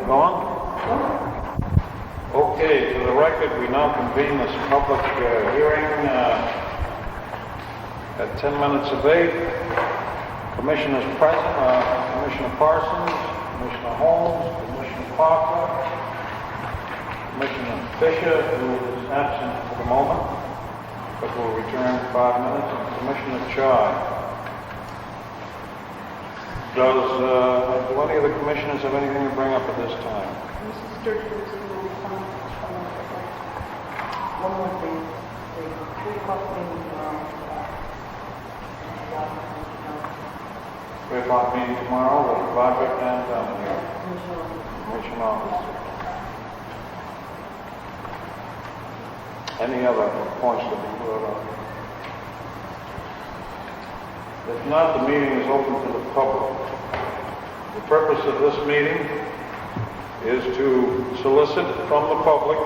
going? Okay, to the record, we now convene this public hearing at 10 minutes of 8. Commissioners present are Commissioner Parsons, Commissioner Holmes, Commissioner Parker, Commissioner Fisher, who is absent for the moment, but will return in 5 minutes, and Commissioner Chai. Do any of the commissioners have anything to bring up at this time? Mrs. Sturgis will come one more thing. The 3 o'clock meeting tomorrow. 3 o'clock meeting tomorrow with Barbara and Commission officer. Any other points to be brought up? If not, the meeting is open to the public. The purpose of this meeting is to solicit from the public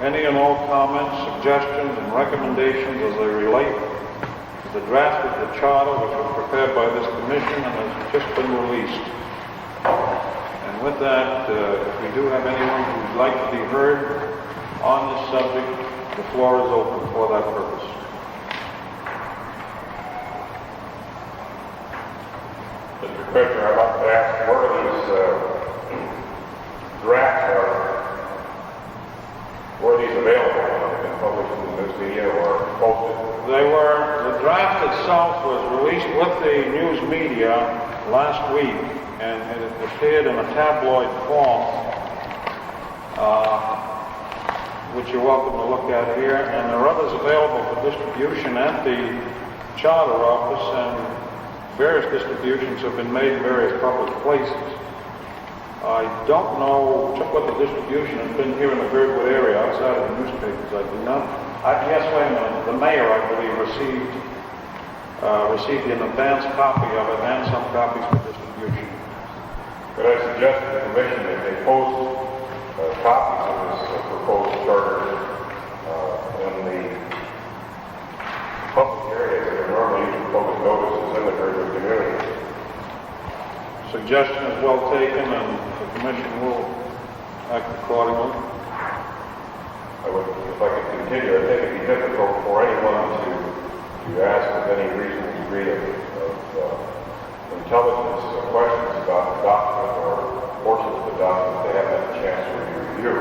any and all comments, suggestions, and recommendations as they relate to the draft of the charter which was prepared by this commission and has just been released. And with that, if we do have anyone who would like to be heard on this subject, the floor is open for that purpose. Mr. Commissioner, I'd like to ask where these drafts were these available? Have they been published in the news media or posted? The draft itself was released with the news media last week, and it appeared in a tabloid form, which you're welcome to look at here, and there are others available for distribution at the charter office, and various distributions have been made in various public places. I don't know what the distribution has been here in the Birdwood area outside of the newspapers. I do not. Yes, wait a minute. The mayor, I believe, received an advance copy of it and some copies for distribution. Could I suggest to the commission that they post copies of this proposed charter in the public areas that are normally used for public notices in the Birdwood community? Suggestion is well taken, and the commission will act accordingly. If I could continue, I think it'd be difficult for anyone to ask with any reasonable degree of intelligence questions about the document or portions of the document they haven't had a chance to review.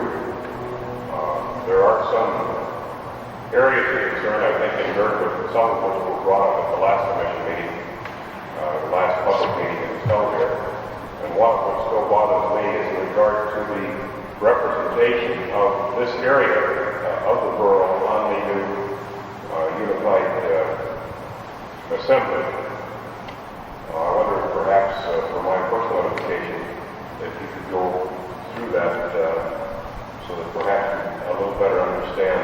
There are some areas of concern, I think, in Birdwood, some of which were brought up at the last commission meeting, the last public meeting that was held here. And one of which still bothers me is in regard to the representation of this area of the borough on the new unified assembly. I wonder if perhaps for my personal edification, if you could go through that so that perhaps you a little better understand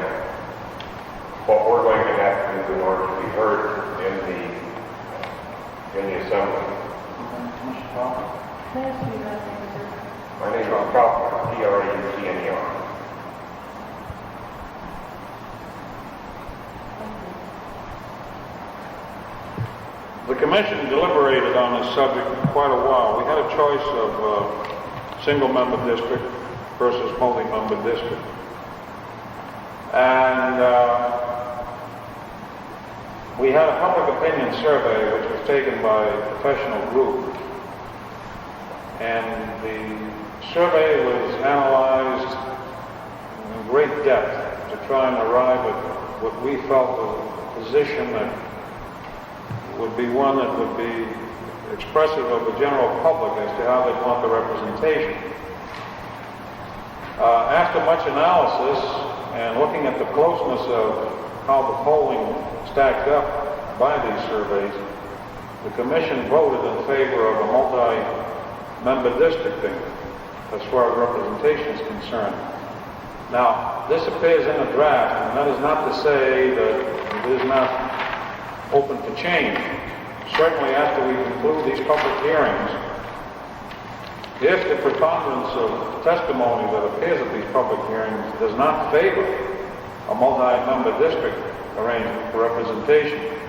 what we're going to have to do in order to be heard in the assembly. May I ask you that, sir? My name is Kaufman, P-R-A-U-T-N-E-R. The commission deliberated on this subject for quite a while. We had a choice of single-member district versus multi-member district. And we had a public opinion survey which was taken by a professional group. And the survey was analyzed in great depth to try and arrive at what we felt was a position that would be one that would be expressive of the general public as to how they want the representation. After much analysis and looking at the closeness of how the polling stacked up by these surveys, the commission voted in favor of a multi-member districting as far as representation is concerned. Now, this appears in the draft, and that is not to say that it is not open to change. Certainly after we conclude these public hearings, if the preponderance of testimony that appears at these public hearings does not favor a multi-member district arrangement for representation,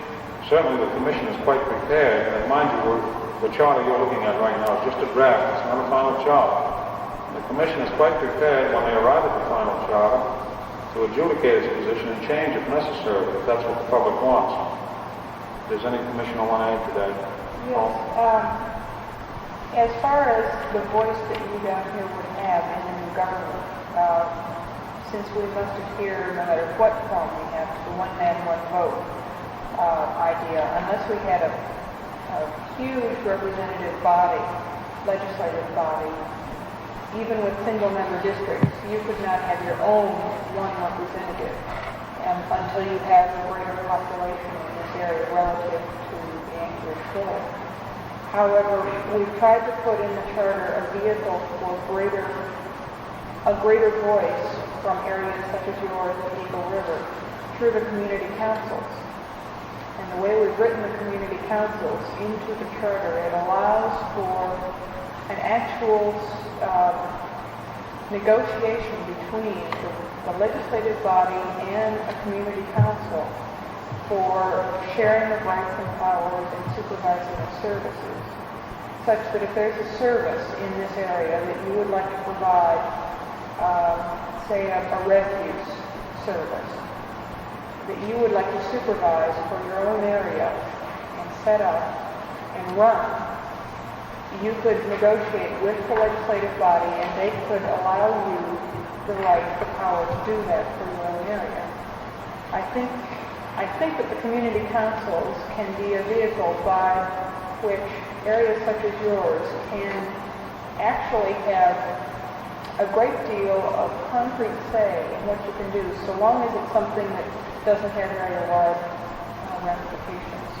certainly the commission is quite prepared. And mind you, the charter you're looking at right now is just a draft. It's not a final charter. The Commission is quite prepared when they arrive at the final charter to adjudicate its position and change if necessary, if that's what the public wants. If there's any commissioner want to add to that? Yes, as far as the voice that you down here would have in the new government, since we must adhere, no matter what form we have, to the one man, one vote idea, unless we had a huge representative body, legislative body, even with single-member districts, you could not have your own one representative until you have a greater population in this area relative to the Anchorage goal. However, we've tried to put in the charter a vehicle for a greater voice from areas such as yours and Eagle River through the community councils. And the way we've written the community councils into the charter, it allows for an actual negotiation between the legislative body and a community council for sharing of rights and powers and supervising of services, such that if there's a service in this area that you would like to provide, say a refuse service, that you would like to supervise for your own area and set up and run, you could negotiate with the legislative body and they could allow you the right, the power to do that for your own area. I think that the community councils can be a vehicle by which areas such as yours can actually have a great deal of concrete say in what you can do, so long as it's something that doesn't have very wide ramifications,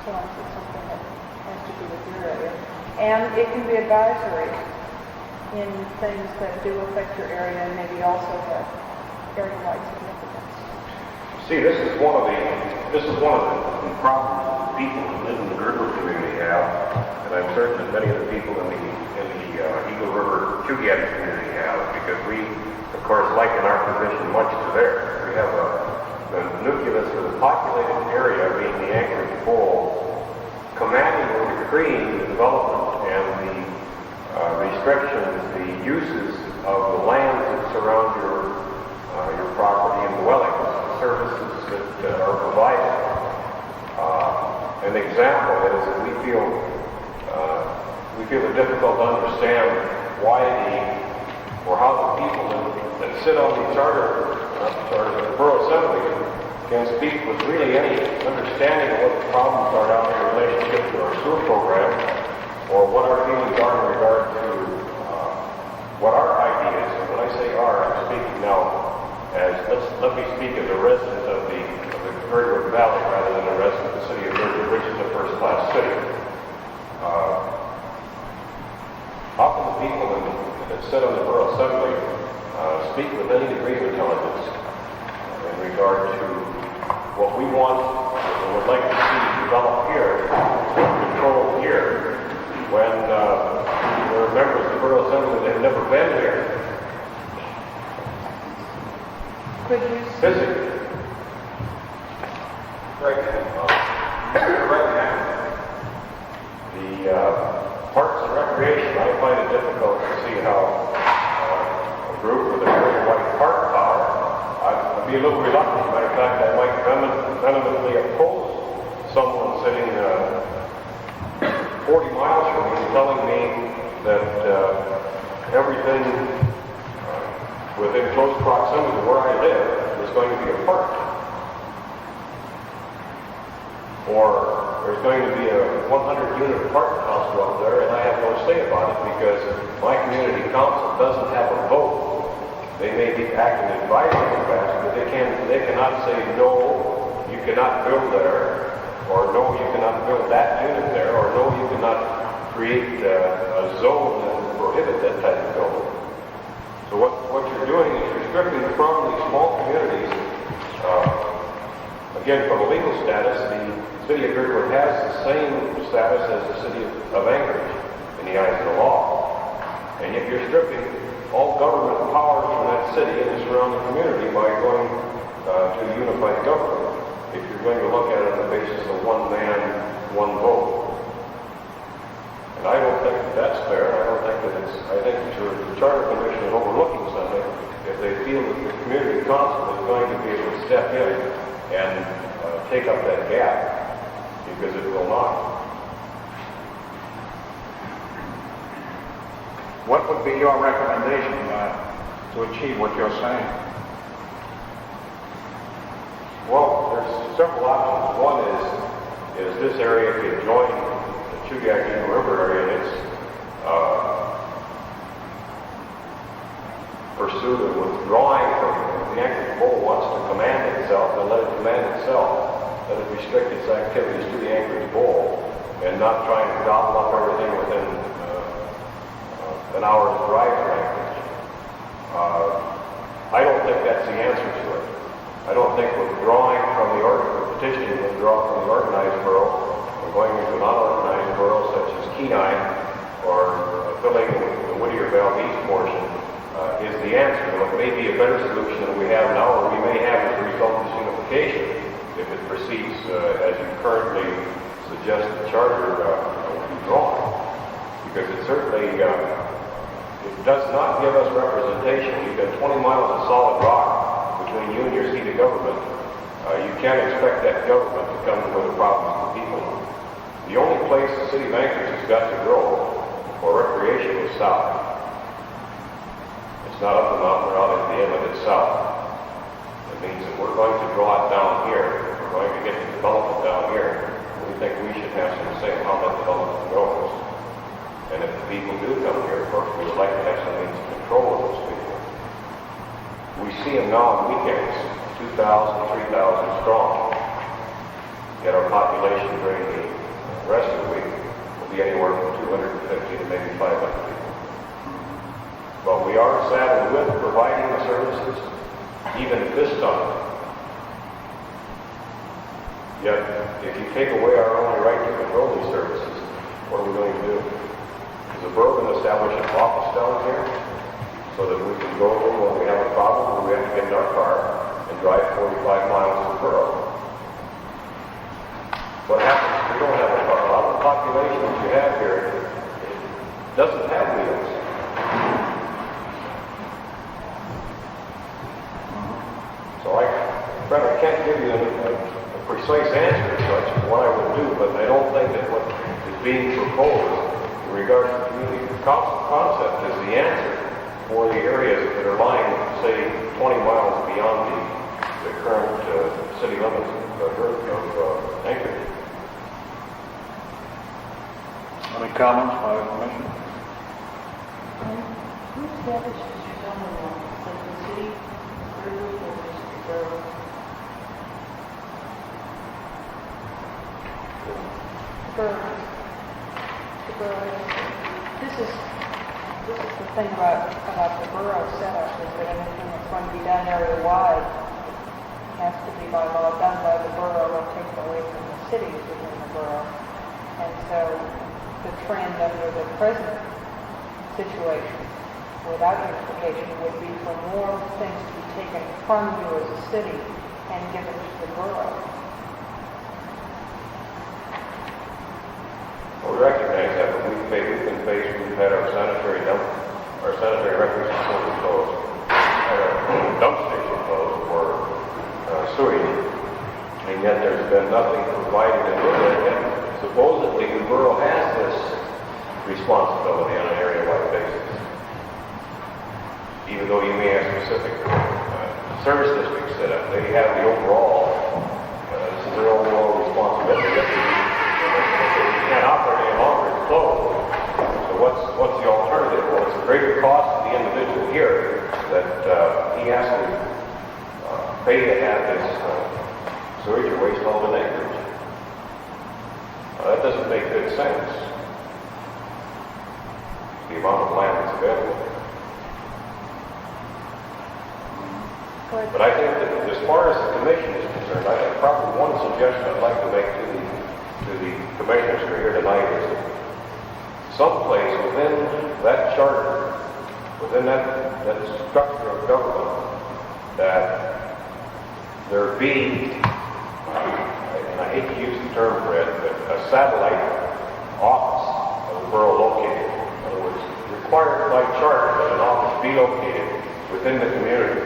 so long as it's something that has to do with your area. And it can be advisory in things that do affect your area and maybe also have area-wide significance. See, this is one of the problems people who live in the Girdwood community have, and I'm certain that many of the people in the Eagle River Chugach community have, because we, of course, liken our position much to theirs. We have the nucleus of the populated area, being the Anchorage Bowl, commanding or decreeing the development and the restrictions, the uses of the lands that surround your property and dwellings, the services that are provided. An example is that we feel it difficult to understand why how the people that sit on the the Borough Assembly can speak with really any understanding of what the problems are down there in relationship to our sewer program, or what our feelings are in regard to what our ideas. And when I say our, I'm speaking now as, let me speak as a resident of the Girdwood Valley rather than a resident of the city of Girdwood, which is a first-class city. How can the people that sit on the Borough Assembly speak with any degree of intelligence in regard to what we want and would like to see develop here, controlled here, when there are members of the Borough Assembly that have never been here? Could you Physically. Right now, the Parks and Recreation, I find it difficult to see how a group with a very white park power, I'd be a little reluctant. Matter of fact, I might vehemently oppose someone sitting 40 miles from me telling me that everything within close proximity to where I live is going to be a park. Or there's going to be a 100-unit apartment house up there, and I have no say about it because my community council doesn't have a vote. They may be acting advisory capacity, but they cannot say no, you cannot build there, or no, you cannot build that unit there, or no, you cannot create a zone that would prohibit that type of building. So what you're doing is restricting from these small communities. Again, from a legal status, the city of Girdwood has the same status as the city of Anchorage in the eyes of the law. And yet you're stripping all government powers from that city and the surrounding community by going to unified government, if you're going to look at it on the basis of one man, one vote. And I don't think that that's fair. I think that I think that you're the Charter Commission is overlooking something, if they feel that the community council is going to be able to step in and take up that gap, because it will not. What would be your recommendation to achieve what you're saying? Well, there's several options. One is this area could join the Chugach River area, and it's pursue the withdrawing from the Anchorage Bowl wants to command itself, and let it command itself, let it restrict its activities to the Anchorage Bowl, and not trying to gobble up everything within an hour's drive to Anchorage. I don't think that's the answer to it. I don't think withdrawing from petitioning to withdraw from the organized borough or going into a non-organized borough such as Kenai or filling the Whittier Valley East portion is the answer. It may be a better solution than we have now, or we may have as a result of this unification if it proceeds as you currently suggest the charter be drawn. Because it certainly it does not give us representation. You've got 20 miles of solid rock between you and your seat of government. You can't expect that government to come to where the problems of the people are. The only place the city of Anchorage has got to grow for recreation is south. It's not up the mountain or out at the inlet, it's south. It means that we're going to draw it down here. We're going to get the development down here. We think we should have some say in how that development goes. And if the people do come here, of course, we would like to have some means of control of those people. We see them now on weekends, 2,000, 3,000 strong. Yet our population during the rest of the week will be anywhere from 250 to maybe 500 people. But we are saddled with providing the services, even at this time. Yet, if you take away our only right to control these services, what are we going to do? Is the borough going to establish an office down here so that we can go in when we have a problem, when we have to get in our car and drive 45 miles to the borough? What happens if we don't have a car? A lot of the population that you have here doesn't have wheels. So I can't give you a precise answer as such to what I would do, but I don't think that what is being proposed in regards to the community council concept is the answer for the areas that are lying, say, 20 miles beyond the current city limits of Anchorage. Any comments by the commission? Who established the zoning law? Like the city, Rivers, or just the borough? The borough. This is the thing about the borough setup, is that anything that's going to be done area-wide has to be by law done by the borough or taken away from the cities within the borough. And so the trend under the present situation without unification would be for more things to be taken from you as a city and given to the borough. Well, we recognize that, but we've had our sanitary refuse facility closed, our dump station closed for sewage, and yet there's been nothing provided in it. And supposedly the borough has this responsibility on an area-wide basis. Even though you may have specific service districts set up, they have the overall, this is their overall responsibility. They can't operate any longer, it's closed. So what's the alternative? Well, it's a greater cost to the individual here that he has to pay to have his sewage or waste hauled in Anchorage. That doesn't make good sense. The amount of land that's available. But I think that as far as the commission is concerned, I think probably one suggestion I'd like to make to the commissioners who are here tonight is that someplace within that charter, within that structure of government, that there be, and I hate to use the term, Fred, but a satellite office of the borough located. In other words, required by charter that an located within the community.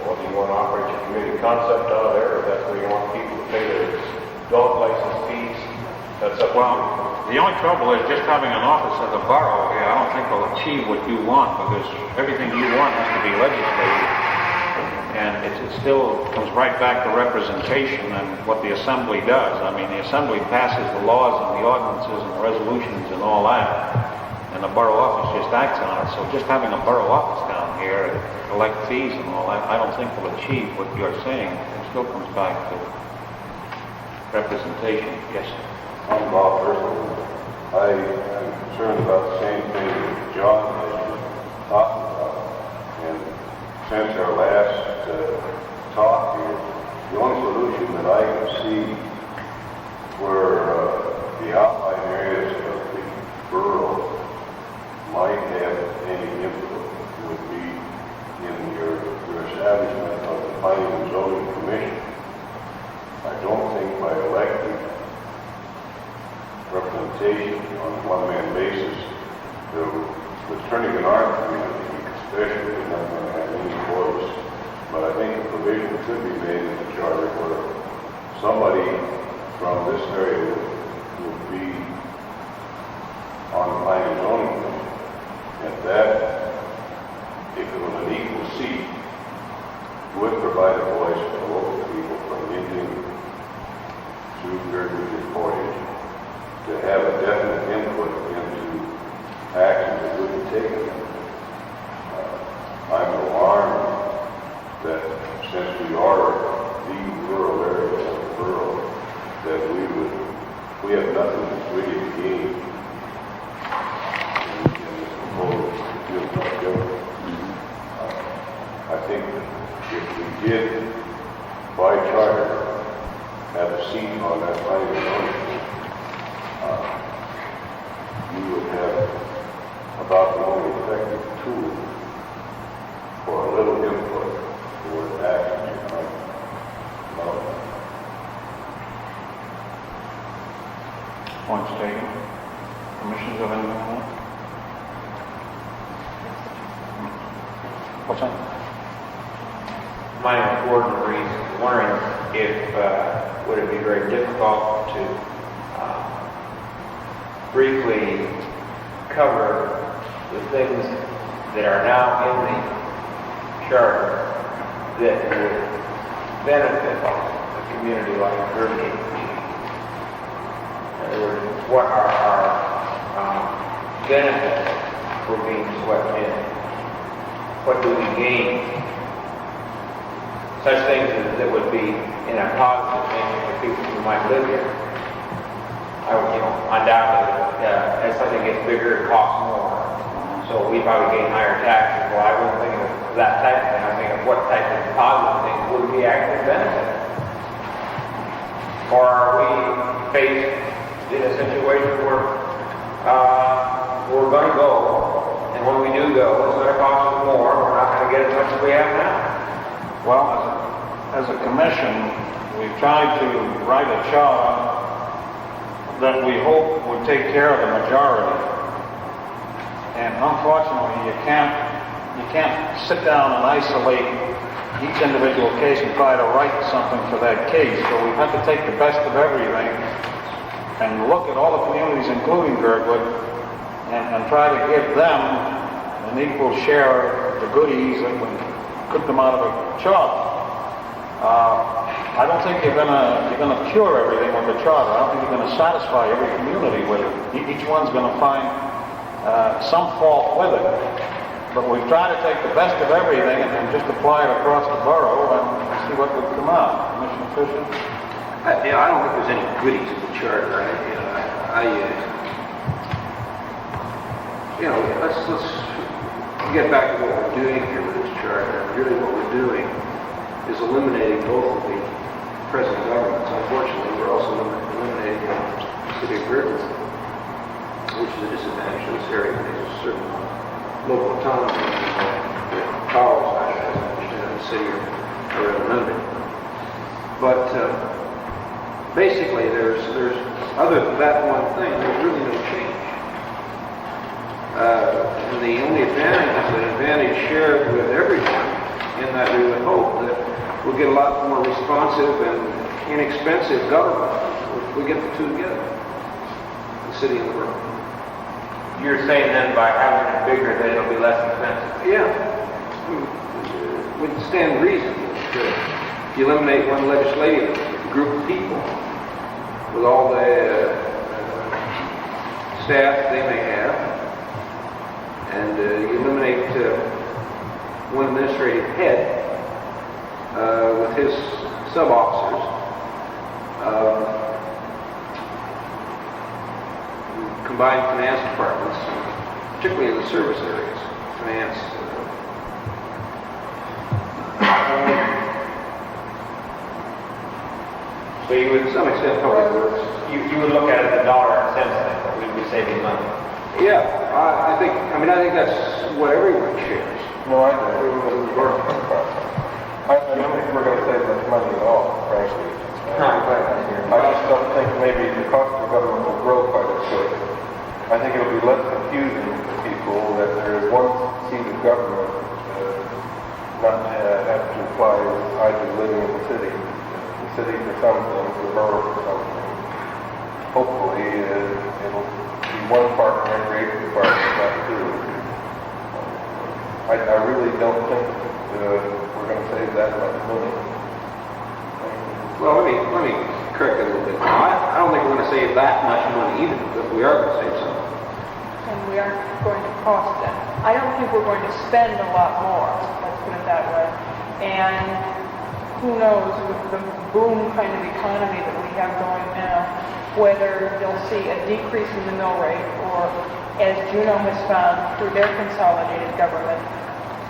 Well, do you want to operate your community concept out of there, or that's where you want people to pay their dog license fees? That's up to you. Well, the only trouble is just having an office of the borough here, I don't think will achieve what you want, because everything you want has to be legislated. And it still comes right back to representation and what the assembly does. I mean, the assembly passes the laws and the ordinances and the resolutions and all that, and the borough office just acts on it. So just having a borough office down here, collect fees and all that, I don't think will achieve what you're saying. It still comes back to representation. Yes, sir. I'm Bob Burson. I am concerned about the same thing that John has talked about. And since our last talk here, the only solution that I can see where the outlying areas of the borough might have any input would be in your establishment of the Planning and Zoning Commission. I don't think by elected representation on a one-man basis, the turning in our community, especially, is not going to have any voice. But I think a provision could be made in the charter where somebody from this area would be on the Planning and Zoning Commission. And that, if it was an equal seat, would provide a voice for local people from Indian to Girdwood and Portage to have a definite input into actions that would be taken. I'm alarmed that since we are the rural area of the borough, that we have nothing really to gain in this proposed unified government. I think if we did, by charter, have a seat on that planning and zoning, you would have about the only effective tool for a little input toward action. Points taken. Commissioners have anything on that? What's that? My Gordon Reeves, wondering if would it be very difficult to briefly cover the things that are now in the charter that would benefit a community like Girdwood. In other words, what are our benefits for being swept in? What do we gain? Such things that would be in a positive thing for people who might live here. Undoubtedly, as something gets bigger, it costs more. So we probably gain higher taxes. Well, I wouldn't think of that type of thing. I think of what type of positive things would be actually benefit. Or are we faced in a situation where we're going to go, and when we do go, it's going to cost us more. We're not going to get as much as we have now. Well, as a commission, we've tried to write a charter that we hope would take care of the majority. And unfortunately, you can't sit down and isolate each individual case and try to write something for that case. So we've had to take the best of everything and look at all the communities, including Girdwood, and try to give them an equal share of the goodies that would could come out of a charter. I don't think you're gonna cure everything with the charter. I don't think you're gonna satisfy every community with it. Each one's gonna find some fault with it. But we've tried to take the best of everything and just apply it across the borough and see what would come out. Commissioner Fisher? I don't think there's any goodies in the charter. Let's get back to what we're doing here with this charter. Really what we're doing is eliminating both of the present governments. Unfortunately, we're also eliminating the city of Girdwood, which is a disadvantage to this area. There's a certain local autonomy that powers, as I understand, the city are limited. But basically, there's other than that one thing, there's really no change. And the only advantage is an advantage shared with everyone, in that we would hope that we'll get a lot more responsive and inexpensive government if we get the two together, the city and the borough. You're saying then by having it bigger, that it'll be less expensive? Yeah, would stand reason. If you eliminate one legislative group of people with all the staff they may have, and you eliminate one administrative head with his sub-officers, combined finance departments, particularly in the service areas, finance. So you would, To some extent, public works. you would look at it as a dollar and cents thing, but we'd be saving money. Yeah, I think that's what everyone shares. No, I agree with Mr. Gordon. I don't think we're going to save much money at all, frankly. I just don't think maybe the cost of government will grow quite as quick. I think it'll be less confusing to people that there is one seat of government, not have to apply either living in the city for some things, the borough for something. Hopefully, it'll be one partner and great department, not two. I really don't think we're going to save that much money. Well, let me correct it a little bit. I don't think we're going to save that much money either, but we are going to save some. And we aren't going to cost them. I don't think we're going to spend a lot more, let's put it that way. And who knows, with the boom kind of economy that we have going now, whether you'll see a decrease in the mill rate, or, as Juneau has found through their consolidated government,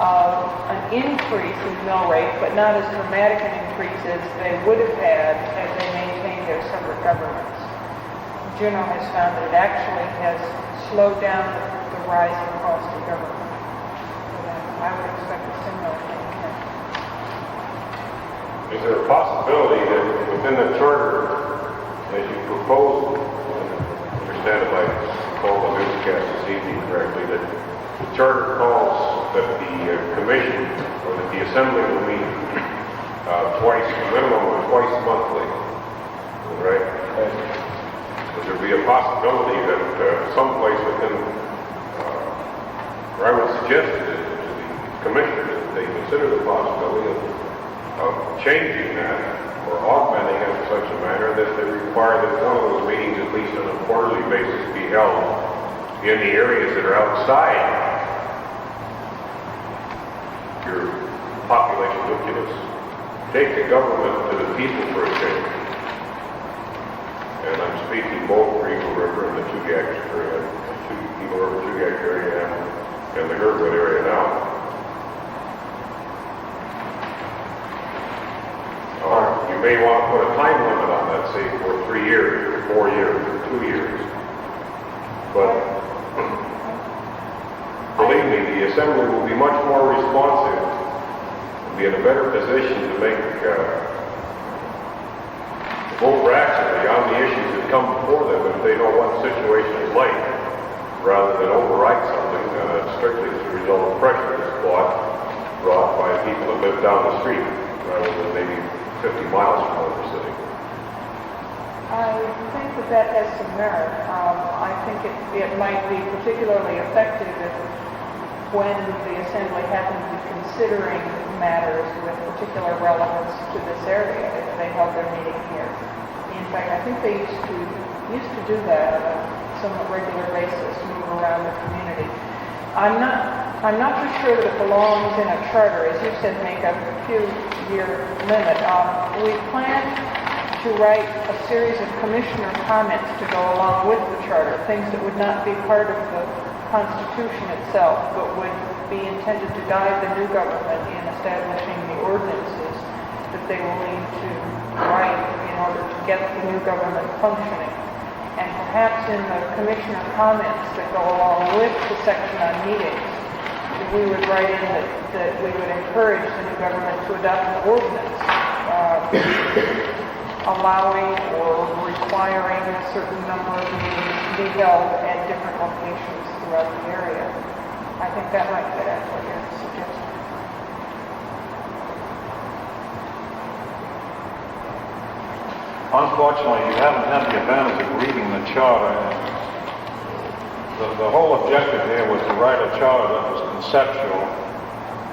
an increase in the mill rate, but not as dramatic an increase as they would have had as they maintained their separate governments. Juneau has found that it actually has slowed down the rise in cost of government. And I would expect a similar thing here. Is there a possibility that within the charter, as you propose, understand if I call the newscast this evening correctly, that the charter calls that the commission or that the assembly will meet twice, minimum of twice monthly, right? Would there be a possibility that someplace within, or I would suggest to the commissioners that they consider the possibility of changing that or augmenting it in such a manner that they require that one of those meetings, at least on a quarterly basis, be held in the areas that are outside your population nucleus. Take the government to the people for a change. And I'm speaking both for Eagle River and the Tugak area, Eagle River, Tugak area, and the Girdwood area now. You may want to put a time limit on that, say for 3 years, or 4 years, or 2 years. But believe me, the assembly will be much more responsive, will be in a better position to make vote rationally on the issues that come before them if they know what the situation is like, rather than override something strictly as a result of pressure that's brought by people that live down the street, rather than maybe 50 miles from where we're sitting. I think that has some merit. I think it might be particularly effective if, when the Assembly happens to be considering matters with particular relevance to this area, if they held their meeting here. In fact, I think they used to do that on a somewhat regular basis, move around the community. I'm not too sure that it belongs in a charter, as you said, make a few-year limit. We plan to write a series of commissioner comments to go along with the charter, things that would not be part of the Constitution itself, but would be intended to guide the new government in establishing the ordinances that they will need to write in order to get the new government functioning. And perhaps in the commissioner comments that go along with the section on meetings, we would write in that we would encourage the new government to adopt an ordinance allowing or requiring a certain number of meetings to be held at different locations throughout the area. I think that might fit in what you're suggesting. Unfortunately, you haven't had the advantage of reading the charter. The whole objective here was to write a charter that was conceptual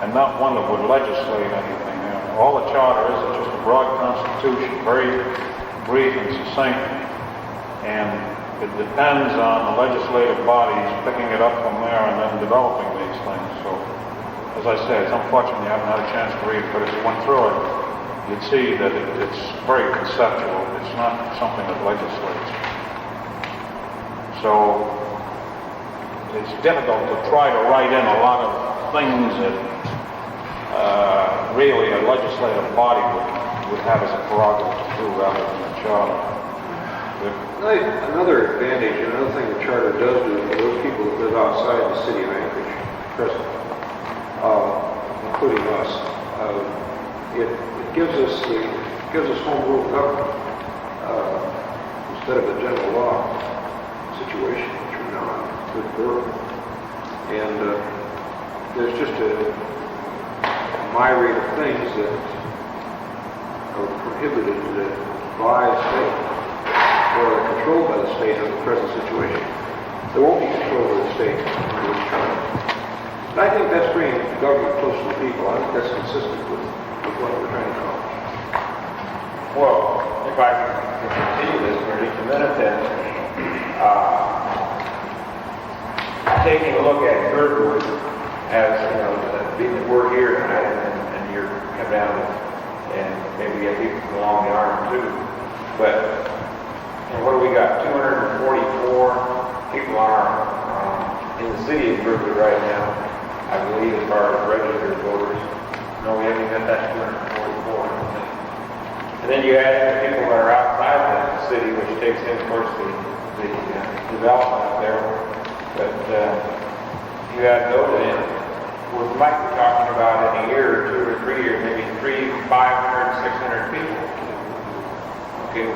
and not one that would legislate anything. All the charter is just a broad constitution, very brief and succinct, and it depends on the legislative bodies picking it up from there and then developing these things. So, as I said, it's unfortunate you haven't had a chance to read it, but if you went through it, you'd see that it's very conceptual. It's not something that legislates. So, it's difficult to try to write in a lot of things that really a legislative body would have as a prerogative to do rather than a charter. Another advantage, another thing the charter does do for those people that live outside the city of Anchorage presently, including us, it gives us home rule government instead of a general law situation, which we're now in with Berwick. And there's just a myriad of things that are prohibited by the state or are controlled by the state in the present situation. They won't be controlled by the state under this charter. And I think that's bringing government close to the people. I think that's consistent with what we're trying to accomplish. Well, if I can continue this for just a minute then, taking a look at Girdwood as, being that we're here tonight and you're come down and maybe get people from along the arm too, but what do we got? 244 people in the city of Girdwood right now, I believe, as far as registered voters. No, we haven't got that 244, I don't think. And then you add the people that are outside the city, which takes in, of course, the development up there. But you add those in, we might be talking about in a year or 2 or 3 years, maybe 300, 500, 600 people. Okay,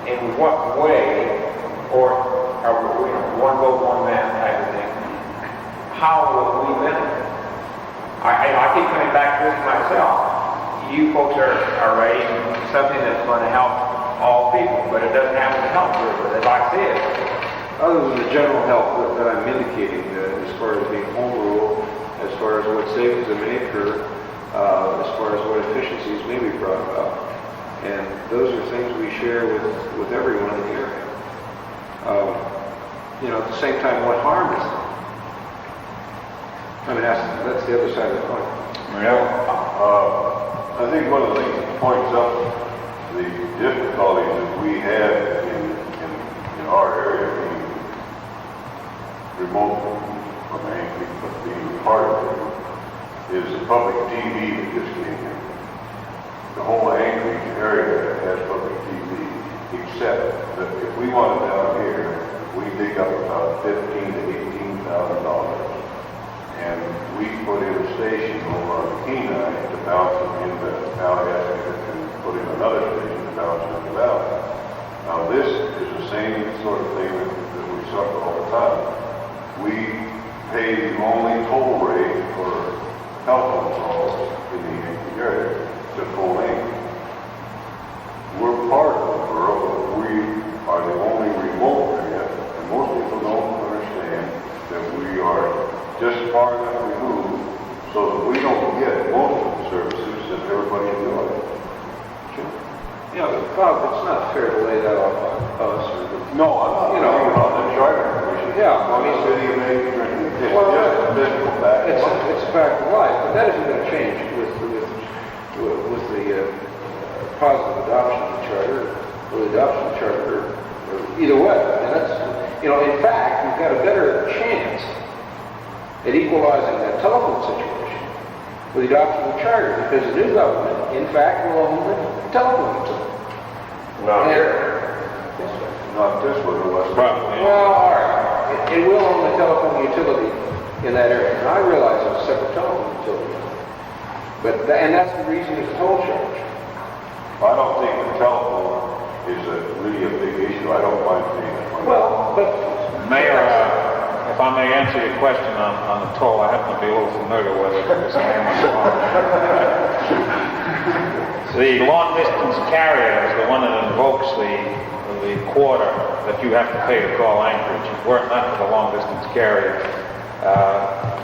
in what way, or are we, one vote, one man type of thing, how will we benefit? I keep coming back to this myself. You folks are writing something that's going to help all people, but it doesn't happen to help Girdwood, as I see it. Other than the general help that I'm indicating, as far as being home rule, as far as what savings that may occur, as far as what efficiencies may be brought about. And those are things we share with everyone in the area. At the same time, what harm is there? I mean, that's the other side of the coin. I think one of the things that points up the difficulties that we have in our area being remote from Anchorage, but being part of it, is the public TV that just came here. The whole Anchorage area has public TV, except that if we want it down here, we dig up about $15,000 to $18,000. And we put in a station over on Kenai to bounce it into Alligator and put in another station to bounce it into Valley. Now this is the same sort of thing that we suffer all the time. We pay the only toll rate for telephone calls in the Anchorage area to full Anchorage. We're part of the borough, but we are the only remote area, and most people don't understand that we are just far enough removed so that we don't get most of the services that everybody enjoys. Bob, it's not fair to lay that off on us or the... No, I'm not talking about the charter commission. Yeah, I mean, city of Anchorage, it's just a physical fact. It's a fact of life, but that isn't going to change with the positive adoption of the charter, or the adoption of the charter, or either way. And that's, in fact, you've got a better chance at equalizing that telephone situation with the adoption of the charter, because the new government, in fact, will own the telephone utility. Not here. Not this one, unless... Probably. Well, all right. It will own the telephone utility in that area. And I realize it's a separate telephone utility. And that's the reason it's a toll charge. I don't think the telephone is really a big issue. I don't mind paying that money. Well, but... Mayor, if I I may answer your question on the toll, I happen to be a little familiar with it. Because I am a farmer. The long-distance carrier is the one that invokes the quarter that you have to pay to call Anchorage. Were it not for the long-distance carrier,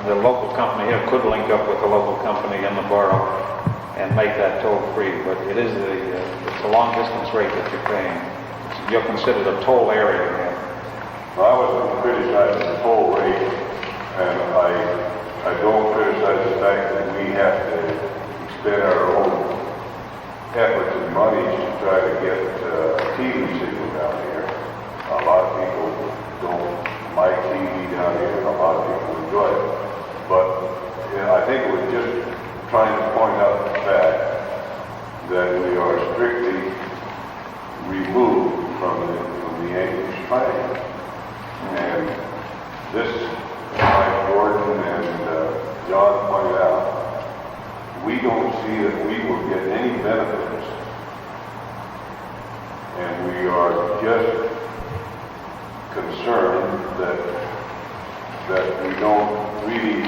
the local company here could link up with the local company in the borough and make that toll-free. But it is it's a long-distance rate that you're paying. You're considered a toll area here. Well, I wasn't criticizing the toll rate, and I don't criticize the fact that we have to expend our own efforts and money to try to get a TV signal down here. A lot of people don't like TV down here, and a lot of people enjoy it. But I think it was just trying to point out the fact that we are strictly removed from the Anchorage Triangle. And this, like Gordon and John pointed out, we don't see that we will get any benefits. And we are just concerned that we don't really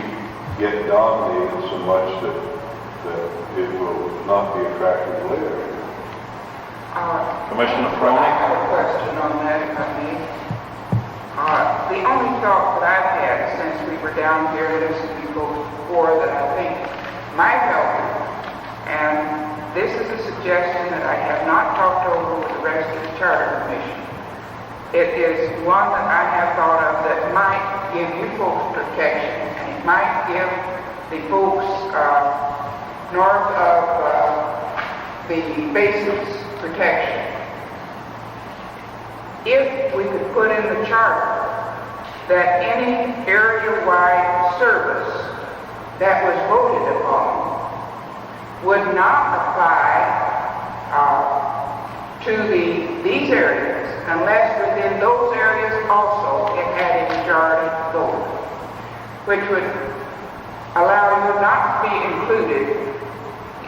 get dominated so much that it will not be attractive later. Commissioner I Froning? have a question on that, if I may. The only thought that I've had since we were down here listening to folks before that I think might help you, and this is a suggestion that I have not talked over with the rest of the Charter Commission. It is one that I have thought of that might give you folks protection, and it might give the folks north of the bases protection. If we could put in the charter that any area-wide service that was voted upon would not apply to these areas unless within those areas also it had a majority vote, which would allow you not to be included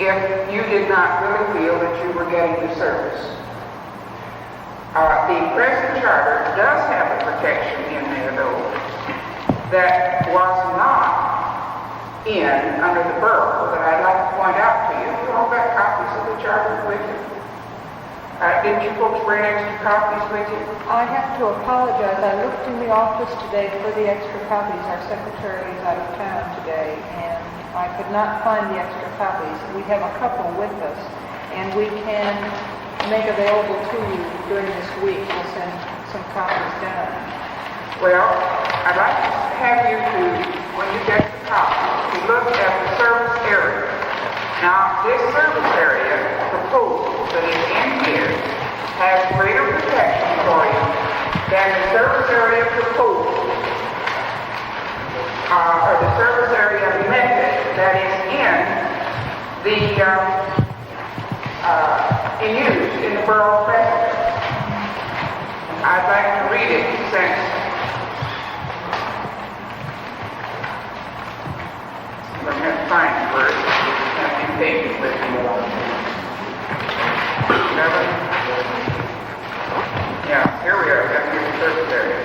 if you did not really feel that you were getting the service. The present charter does have a protection in there, though, that was not in under the borough that I'd like to point out to you. You all got copies of the charter with you? Didn't you folks bring extra copies with you? I have to apologize. I looked in the office today for the extra copies. Our secretary is out of town today, and I could not find the extra copies. We have a couple with us, and we can make available to you during this week. We'll send some copies down. Well, I'd like to have you to, when you get the copy, to look at the service area. Now, this service area proposal that is in here has greater protection for you than the service area proposal, or the service area method that is in use in the borough precedent. I'd like to read it since I'm going to have to find it first. I have to take it with me. Yeah, here we are. Got here the service area.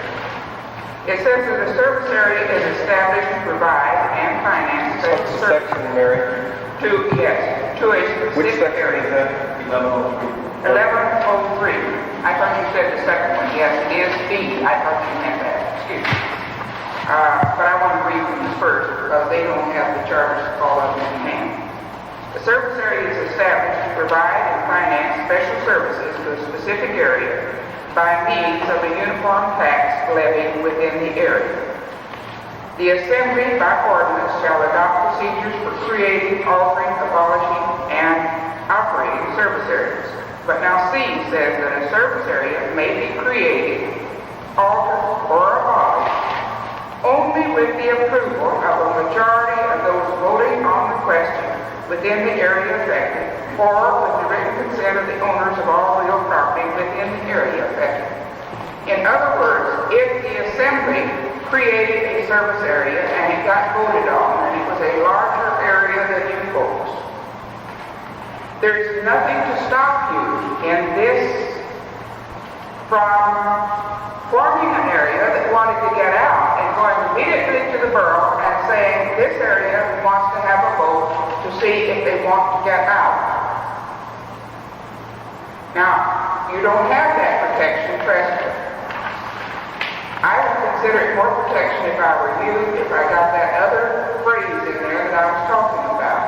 It says that the service area is established to provide and finance special services to a Which specific section area. is that? 1103. I thought you said the second one. Yes, it is B. I thought you meant that. Excuse me. But I want to read from the first because they don't have the charters all of them in hand. The service area is established to provide and finance special services to a specific area by means of a uniform tax levied within the area. The Assembly, by ordinance, shall adopt procedures for creating, altering, abolishing, and operating service areas. But now C says that a service area may be created, altered, or abolished only with the approval of a majority of those voting on the question within the area affected, or with the written consent of the owners of all real property within the area affected. In other words, if the Assembly created a service area and it got voted on, and it was a larger area than you folks, there's nothing to stop you in this from forming an area that wanted to get out and going to be borough and saying this area wants to have a vote to see if they want to get out. Now, you don't have that protection presently. I would consider it more protection if I were you, if I got that other phrase in there that I was talking about.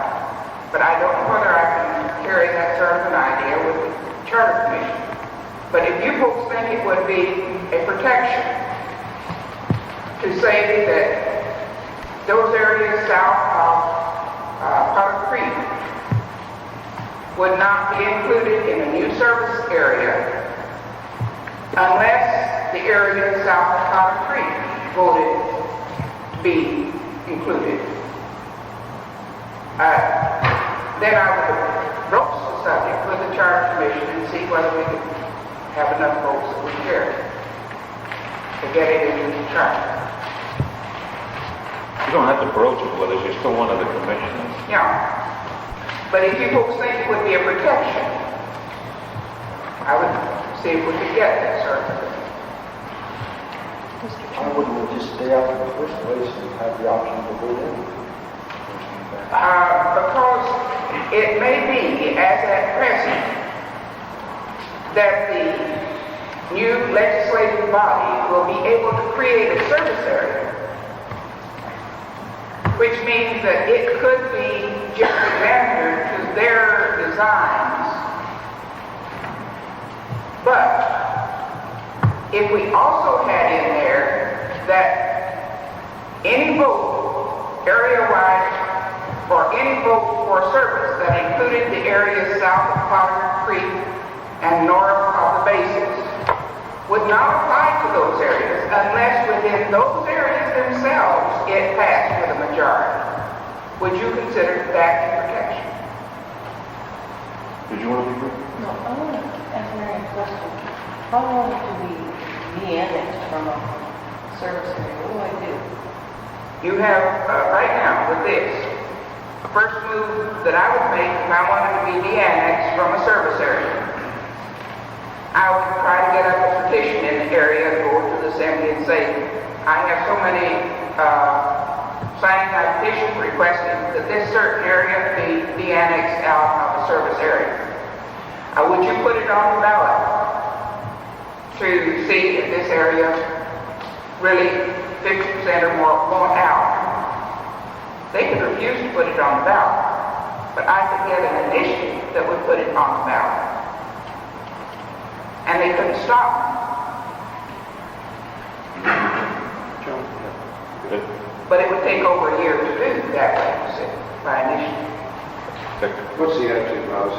But I don't know whether I can carry that sort of an idea with the Charter Commission. But if you folks think it would be a protection to say that those areas south of Potter Creek would not be included in a new service area unless the area south of Potter Creek voted to be included, then I would broach the subject with the Charter Commission and see whether we could have enough votes that we carry to get it into the charter. You don't have to broach it with us, you're still one of the commissioners. Yeah. But if you folks think it would be a protection, I would see if we could get that sort of thing. Why wouldn't we just stay out in the first place and have the option to vote in? Because it may be, as at present, that the new legislative body will be able to create a service area, which means that it could be gerrymandered to their designs. But if we also had in there that any vote area-wide or any vote for service that included the areas south of Potter Creek and north of the bases would not apply to those areas unless within those areas themselves it passed with a majority. Would you consider that a protection? Did you want to be brief? No, I want to ask Mary a question. How long do we de-annex from a service area? What do I do? You have, right now, with this, the first move that I would make if I wanted to be de-annexed from a service area, I would try to get up a petition in the area and go to the assembly and say, I have so many signing my petition requesting that this certain area be de-annexed out of the service area. Would you put it on the ballot to see if this area really 50% or more want out? They could refuse to put it on the ballot, but I could get an initiative that would put it on the ballot. And they couldn't stop me. But it would take over a year to do that way, you see, by initiative. What's the attitude, Rouse?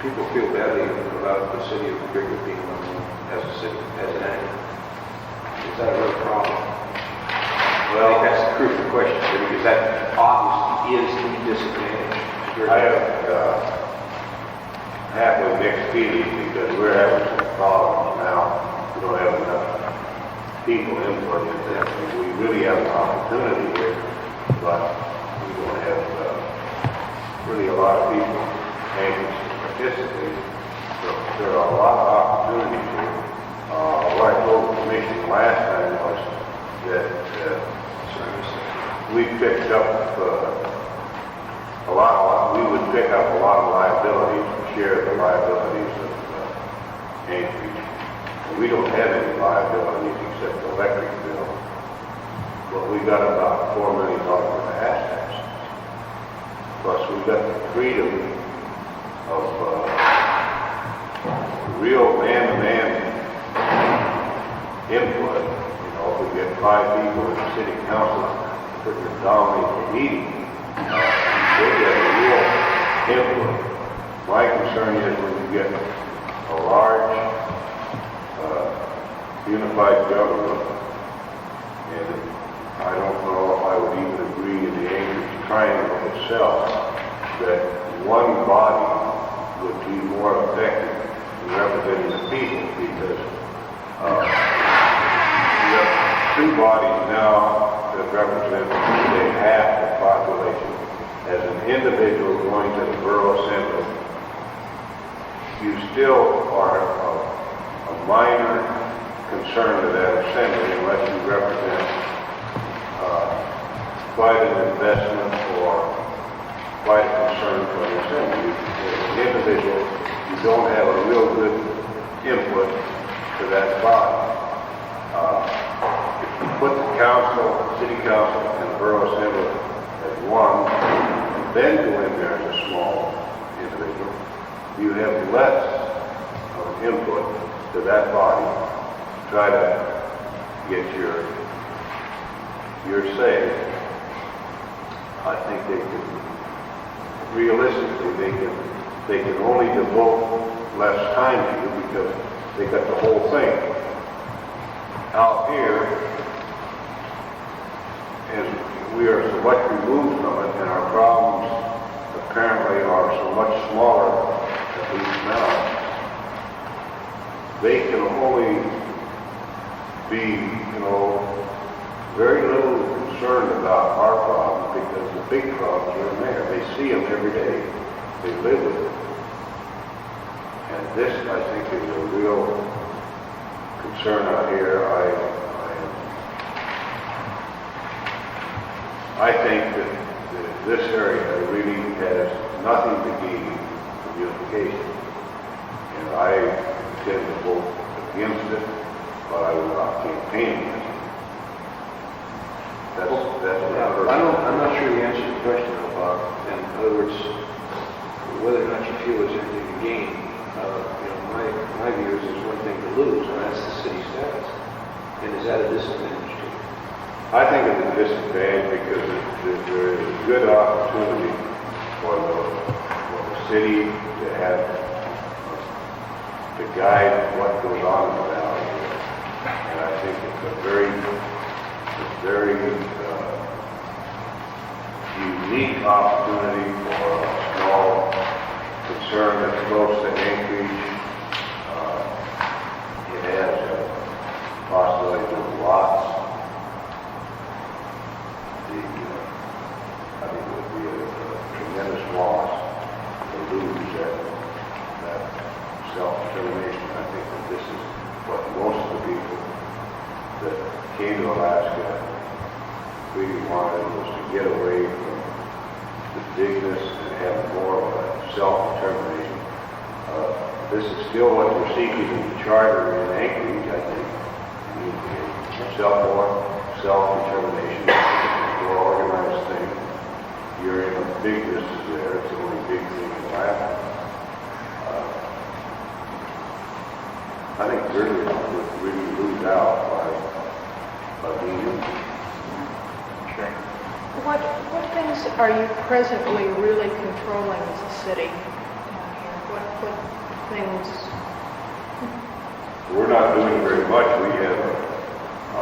People feel badly about the city of Greenwood being as a city, as an act. Is that a real problem? Well, I think that's the crucial question, because that obviously is the disadvantage. I have with mixed feelings because we're having some problems now. We don't have enough people input in that. We really have an opportunity here, but we don't have really a lot of people anxious to participate. So there are a lot of opportunities here. What I told the commission last time was that we picked up we would pick up a lot of liabilities and share the liabilities of Anchorage. And we don't have any liabilities except the electric bill. But we got about $4 million worth of assets. Plus we got the freedom of real man-to-man input. You know, if we get 5 people in the city council that can dominate the meeting, they get a real input. My concern is when you get a large unified government, and I don't know if I would even agree in the Anchorage Triangle itself that one body would be more effective in representing the people, because we have 2 bodies now that represent, say, half the population. As an individual going to the borough assembly, you still are a minor concern to that assembly unless you represent quite an investment or quite a concern for the assembly. As an individual, you don't have a real good input to that body. If you put the council, city council, and the borough assembly as one, and then go in there as a small individual, you have less of input to that body to try to get your say. I think they can, realistically, they can only devote less time to you because they got the whole thing. Out here, as we are so much removed from it, and our problems apparently are so much smaller, at least now, they can only be, very little concerned about our problems because the big problems are in there. They see them every day. They live with it. And this, I think, is a real concern out here. I think that this area really has nothing to gain from unification. And I intend to vote against it, but I will not campaign against it. That's what I'm not sure you answered the question about, in other words, whether or not you feel there's anything to gain. My view is there's one thing to lose, and that's the city status. And is that a disadvantage to you? I think it's a disadvantage because there is a good opportunity for the city to have, to guide what goes on in the valley. And I think it's a very unique opportunity for a small concern that's close to Anchorage. It has a possibility of lots. I think it would be a tremendous loss to lose that self-determination. I think that this is what most of the people that came to Alaska really wanted, was to get away from the bigness and have more of a self-determination. This is still what we're seeking in the charter in Anchorage, I think. Self-determination, more organized thing. You're in a big business there. It's the only big thing in Alaska. I think Greeley would really lose out by being in. What things are you presently really controlling as a city down here? What things? We're not doing very much. We have a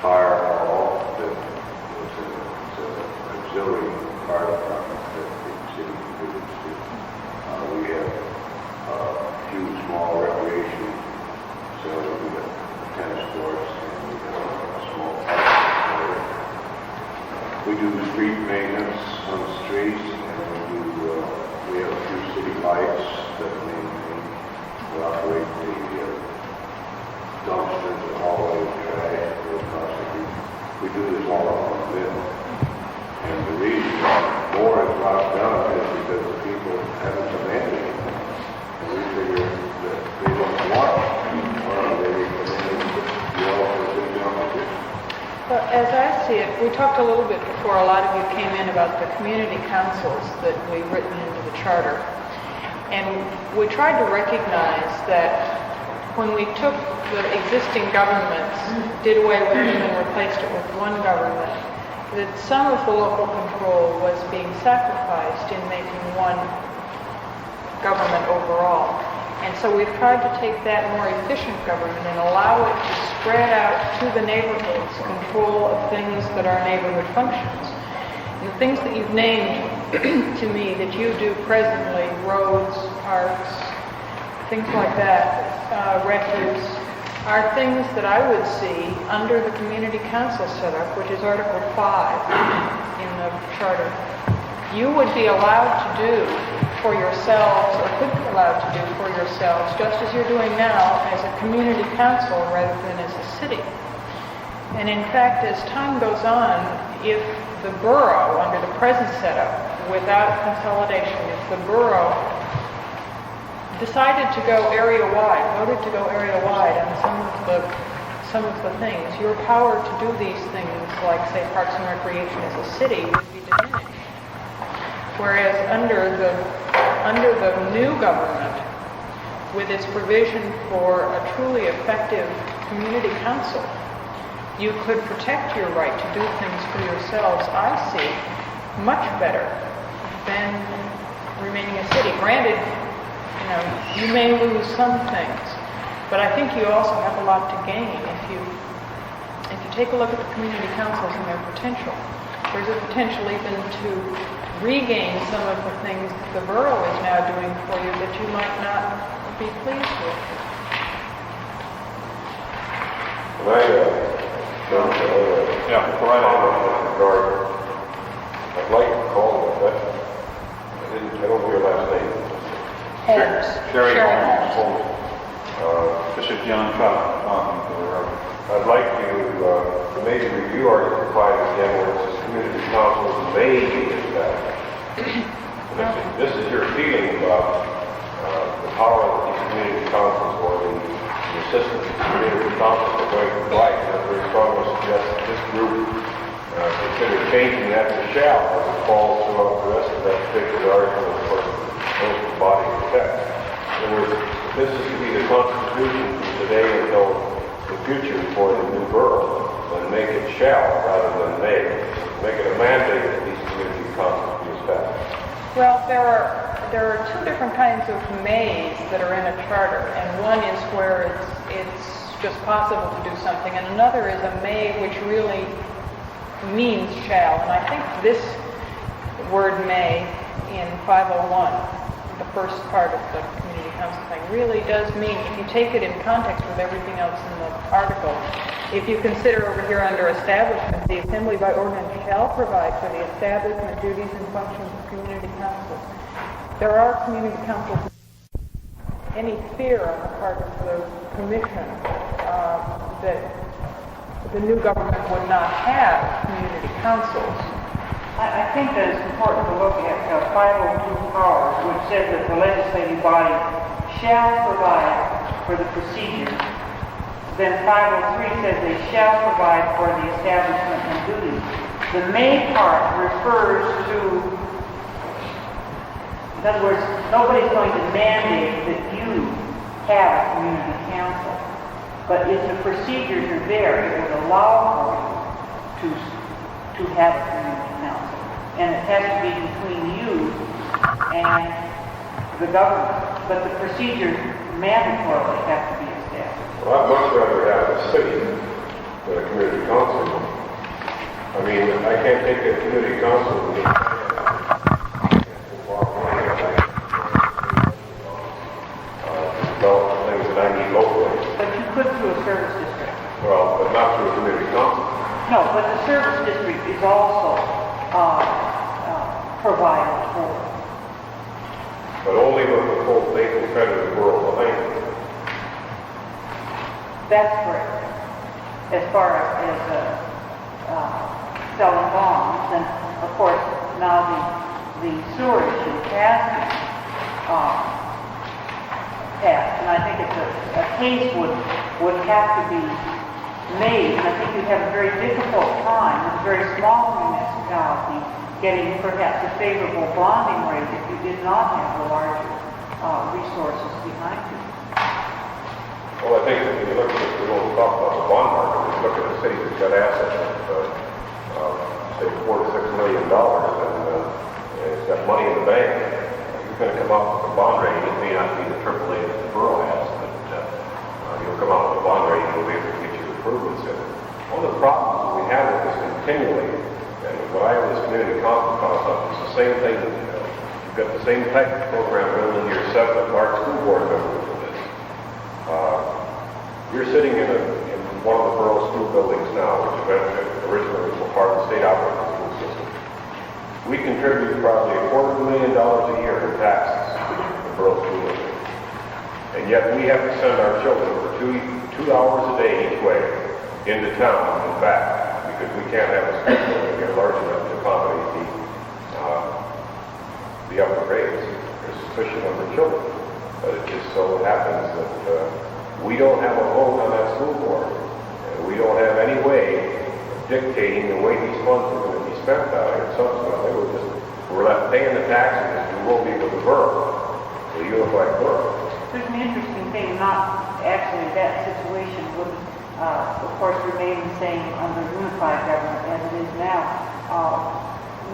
fire hall that was an auxiliary fire department that the city contributes to. We have a few small recreation facilities. We have tennis courts and we have a small park. We do street maintenance on the streets, and we have a few city lights that maintain. We operate the dumpsters and all the trash that goes across the street. We do this all up on the bill. And the reason more is not done is because the people haven't demanded it. And we figure that they don't want it. Well, as I see it, we talked a little bit before a lot of you came in about the community councils that we've written into the charter. And we tried to recognize that when we took the existing governments, did away with them and replaced it with one government, that some of the local control was being sacrificed in making one government overall. And so we've tried to take that more efficient government and allow it to spread out to the neighborhoods, control of things that are neighborhood functions. The things that you've named to me that you do presently, roads, parks, things like that, refuse, are things that I would see under the community council setup, which is Article 5 in the charter. You would be allowed to do for yourselves, or could be allowed to do for yourselves, just as you're doing now as a community council rather than as a city. And in fact, as time goes on, if the borough, under the present setup, without consolidation, if the borough decided to go area-wide, voted to go area-wide on some of the things, your power to do these things, like say Parks and Recreation as a city, would be diminished. Whereas under the new government, with its provision for a truly effective community council, you could protect your right to do things for yourselves, I see, much better than remaining a city. Granted, you may lose some things, but I think you also have a lot to gain if you take a look at the community councils and their potential. There's a potential even to regain some of the things that the borough is now doing for you that you might not be pleased with. Yeah, right on. I'd like to call it, but I don't hear last name. Holmes. Sherry Holmes. Holmes. This is John Cobb talking to the reverend. I'd like to maybe review Article 5 again, where it says community councils may be established. This is your feeling about the power that these community councils or the assistant community councils are going to provide. And I'm very strongly suggest that this group consider changing that to shall as it falls throughout the rest of that particular article, of course, most of the body of the text. In other words, this is to be the constitution from today until the future for the new borough, and make it shall rather than may. Make it a mandate that these community councils be established. Well, there are two different kinds of mays that are in a charter, and one is where it's just possible to do something, and another is a may which really means shall. And I think this word may in 501, the first part of the community council thing, really does mean, if you take it in context with everything else in the article, if you consider over here under establishment, the assembly by ordinance shall provide for the establishment, duties, and functions of community councils. There are community councils. Any fear on the part of the commission that the new government would not have community councils. I think that it's important to look at 502 powers, which says that the legislative body shall provide for the procedure. Then 503 says they shall provide for the establishment and duties. The may part refers to, in other words, nobody's going to mandate that you have a community council. But if the procedures are there, it would allow for you to have a community council. And it has to be between you and the government. But the procedures mandatorily have to be established. Well, I'd much rather have a city than a community council. I mean, I can't take a community council and develop things that I need locally. But you could through a service district. Well, but not through a community council. No, but the service district is also provided for. But only with the full faith and credit of the world behind it. That's correct. As far as selling bonds, and of course now the sewer issue has been passed, and I think it's a case would have to be made. And I think you'd have a very difficult time with a very small municipality getting perhaps a favorable bonding rate if you did not have the larger resources behind you. Well, I think that when you look at this, we don't talk about the bond market. When you look at the city that's got assets of, say, $4 to $6 million, and it's got money in the bank, you're going to come up with a bond rating. It may not be the AAA that the borough has, but you'll come up with a bond rating and you'll be able to get your improvements in. One of the problems we have with this continually, and what I have this community council concept is the same thing. You've got the same type of program building your 7th March school board members for this. You're sitting in one of the borough school buildings now, which originally was part of the state operating school system. We contribute probably $250,000 a year in taxes to the borough school district. And yet we have to send our children for 2 hours a day each way into town and back, because we can't have a school building here large enough to accommodate the upper grades. There's sufficient number of children. But it just so happens that we don't have a vote on that school board, and we don't have any way of dictating the way these funds are going to be spent out here. Subsequently, we're left paying the taxes, as we will be with the borough, the unified borough. There's an interesting thing, not actually that situation would, of course, remain the same under unified government as it is now.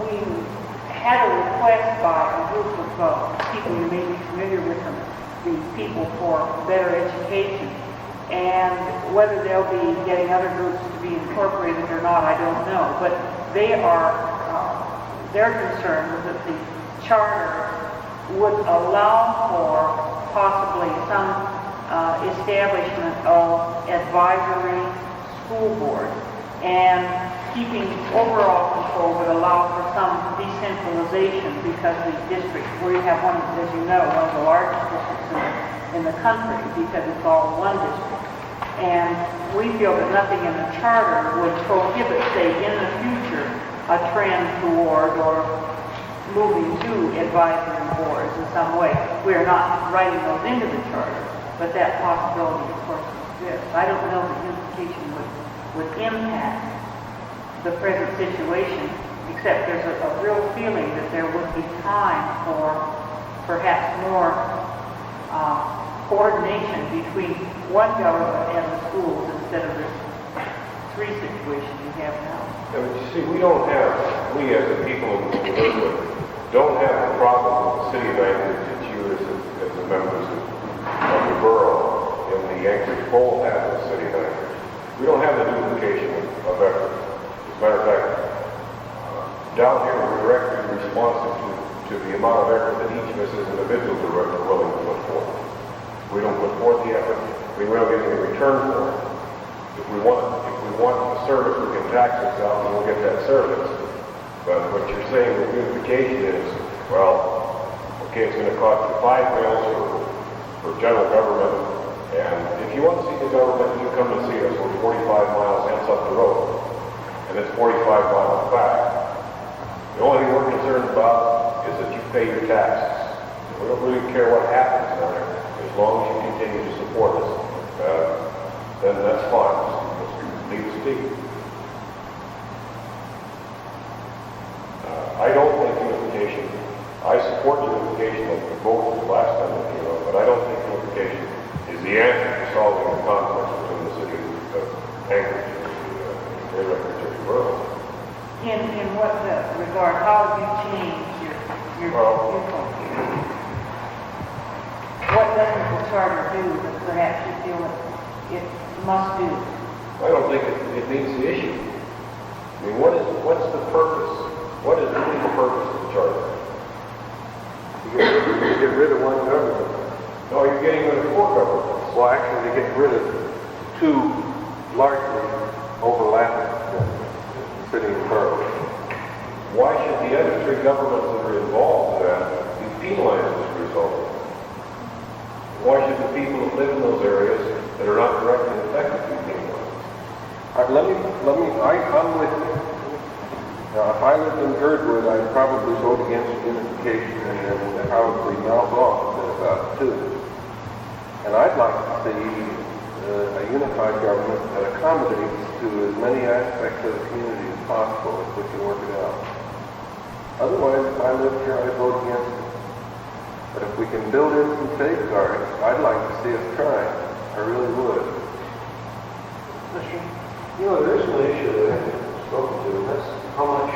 We had a request by a group of people, you may be familiar with them, the People for Better Education, and whether they'll be getting other groups to be incorporated or not, I don't know, but they're concerned that the charter would allow for possibly some establishment of advisory school board, and keeping overall control would allow for some decentralization, because the district, we have one, as you know, one of the largest districts in the country, because it's all one district. And we feel that nothing in the charter would prohibit, say, in the future, a trend toward or moving to advisory boards in some way. We are not writing those into the charter, but that possibility, of course, exists. I don't know that unification would impact the present situation, except there's a real feeling that there would be time for perhaps more coordination between one government and the schools instead of this three situation we have now. Yeah, but you see, we as the people of Lakewood, don't have the problem with the city of Anchorage that you as the members of the borough in the Anchorage poll have in the city of Anchorage. We don't have the duplication of effort. As a matter of fact, down here we're directly responsive to the amount of effort that each of us as individuals are willing to put forth. We don't put forth the effort, we don't get any return for it. If we want a service, we can tax ourselves and we'll get that service. But what you're saying with unification is, well, okay, it's going to cost you $5 million for general government, and if you want to see the government, you come and see us. We're 45 miles hence up the road, and it's 45 miles back. The only thing we're concerned about is that you pay your taxes. We don't really care what happens there, as long as you continue to support us. Then that's fine. Just leave us be. I don't think unification, I support unification of the vote last time that came up, but I don't think unification is the answer to solving the conflicts between the city of Anchorage and the Greater Anchorage Borough. In what regard, how have you changed your viewpoint here? What doesn't the charter do that perhaps you feel it must do? I don't think it meets the issue. I mean, what's the purpose? What is really the purpose of the charter? You get rid of one government. No, you're getting rid of 4 governments. Well, actually, they get rid of 2 largely overlapping city and borough. Why should the other 3 governments that are involved in that be penalized as a result of it? Why should the people that live in those areas that are not directly affected be penalized? I'm with you. Now, if I lived in Girdwood, I'd probably vote against unification and probably mouth off about it too. And I'd like to see a unified government that accommodates to as many aspects of the community as possible if we can work it out. Otherwise, if I lived here, I'd vote against it. But if we can build in some safeguards, I'd like to see us try. I really would. You know, there is one issue that I haven't spoken to, and that's how much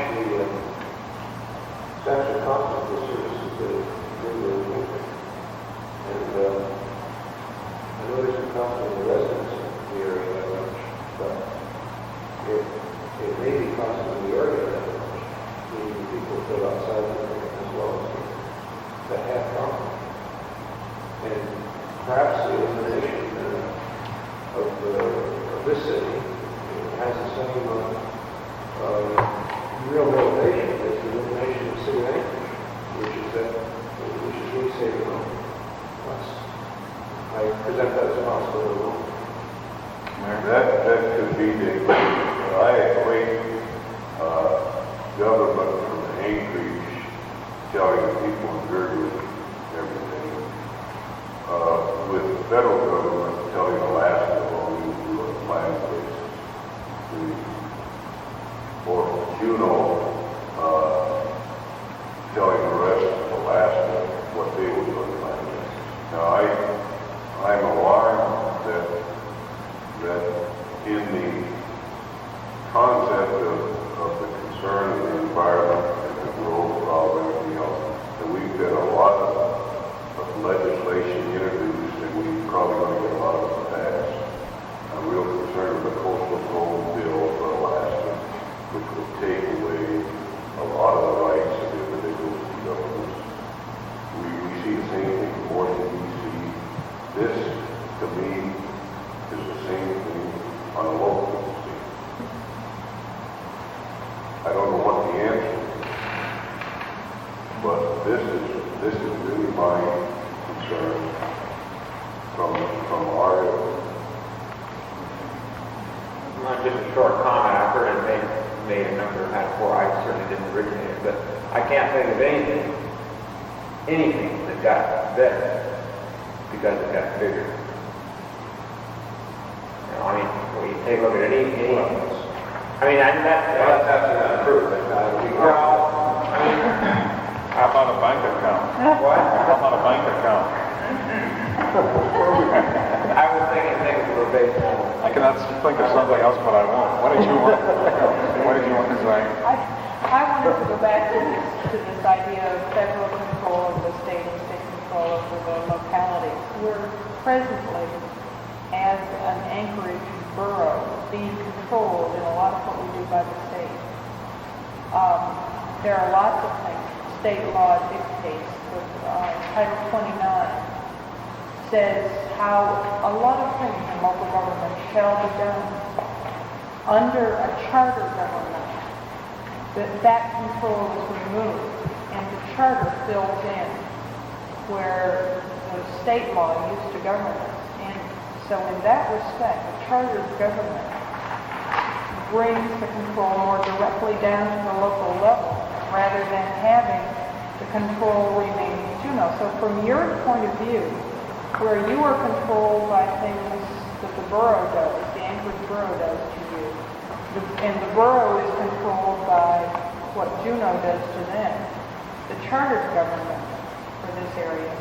the actual cost of the services that are really moving. And I know there's a cost on the residents of the area that much, but it may be costing the area that much, meaning the people who live outside the area as well as the half cost. And perhaps the elimination of this city has the same real motivation as the elimination of city Anchorage, which is really saving money. I present that as a possibility. That could be the, I equate government from Anchorage telling the people in Girdwood everything, with the federal government telling Alaska what we do on a land basis. Or Juneau telling the rest of Alaska what they would do on a land basis. Now, I'm alarmed that in the concept of the concern of the environment and the growth of everything else, that we've got a lot of legislation introduced and we probably going to get a lot of it passed. I'm real concerned with the coastal zone bill for Alaska, which will take away a lot of the rights of individuals and governments. We see the same thing in Washington, D.C. This, to me, is the same thing on a local scene. I don't know what the answer is, but this is really my concern from our. Just a short comment. I've heard it made a number of times before. I certainly didn't originate it, but I can't think of anything that got better because it got bigger. You know, I mean, when you take a look at any I mean, that's absolutely true. How about a bank account? What? How about a bank account? I was thinking things were based on. I cannot think of something else, but I won't. What did you want? What did you want to say? I wanted to go back to this idea of federal control over the state and state control over the localities. We're presently, as an Anchorage borough, being controlled in a lot of what we do by the state. There are lots of things state law dictates. Title 29 says how a lot of things in local government shall be done under a charter government. That control is removed and the charter fills in where the state law used to govern us. And so in that respect, the charter government brings the control more directly down to the local level rather than having the control remain Juneau. So from your point of view, where you are controlled by things that the borough does, the Anchorage borough does to you, and the borough is controlled by what Juneau does to them, the charter government for this area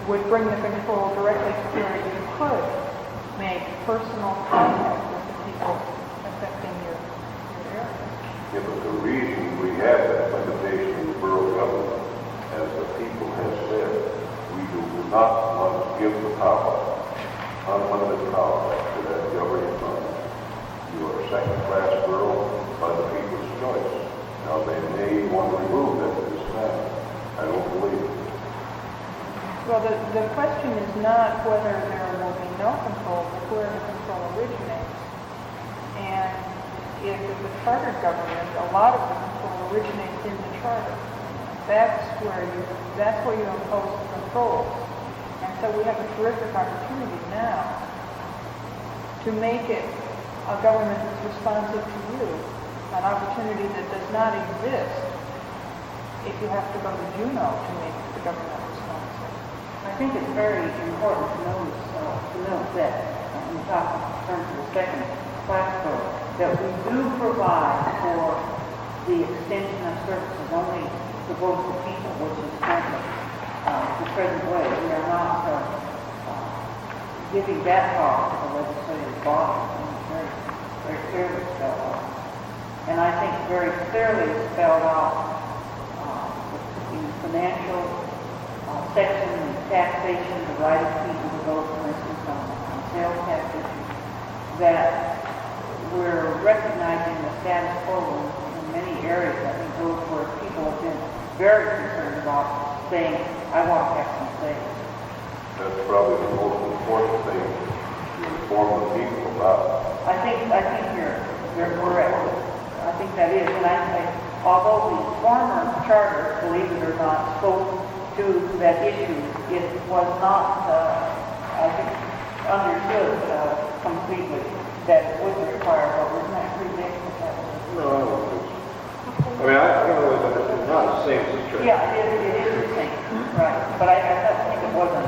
would bring the control directly to where you could make personal contact with the people affecting your area. Yeah, but the reason we have that limitation in the borough government, as the people have said, we do not want to give the power, unlimited power, to that governing body. You are a second-class borough by the people's choice. Now, they may want to remove that at this time. I don't believe it. Well, the question is not whether there will be no control, but where the control originates. And if the charter government, a lot of the control originates in the charter. That's where you impose the control. And so we have a terrific opportunity now to make it a government that's responsive to you, an opportunity that does not exist if you have to go to Juneau to make the government responsive. I think it's very important to note that, in terms of the second class vote, that we do provide for the extension of services only to both the people, which is currently the present way. We are not giving that power to the legislative body. Very, very clearly spelled out. And I think very clearly spelled out in the financial section, the taxation, the right of people to vote, for instance, on sales tax issues, that we're recognizing the status quo in many areas. I think those where people have been very concerned about saying, I want to have some say. That's probably the most important thing to inform the people about. I think you're correct. I think that is. And although the former charter, believe it or not, spoke to that issue, it was not, I think, understood completely. that it would require, but wasn't that ridiculous? No, I don't think so. I mean, I don't always understand, not the same as the church. Yeah, it is the same, right, but I don't think it wasn't.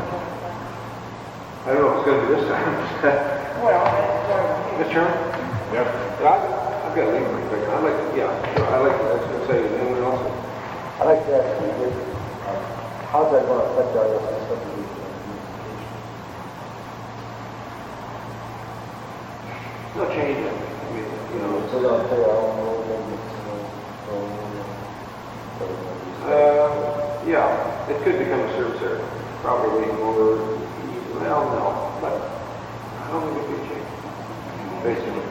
I don't know if it's gonna be this time. Well, that's sort of. Mr. Chairman? Yes. I've got a legal thing. I'd like, yeah, sure, I was gonna say, anyone else? I'd like to ask you, how's that going to affect our subdivision? No change. I mean, you know, So we're going to pay our own road maintenance, yeah, it could become a service area. Probably more, well, no, but I don't think it could change. Basically.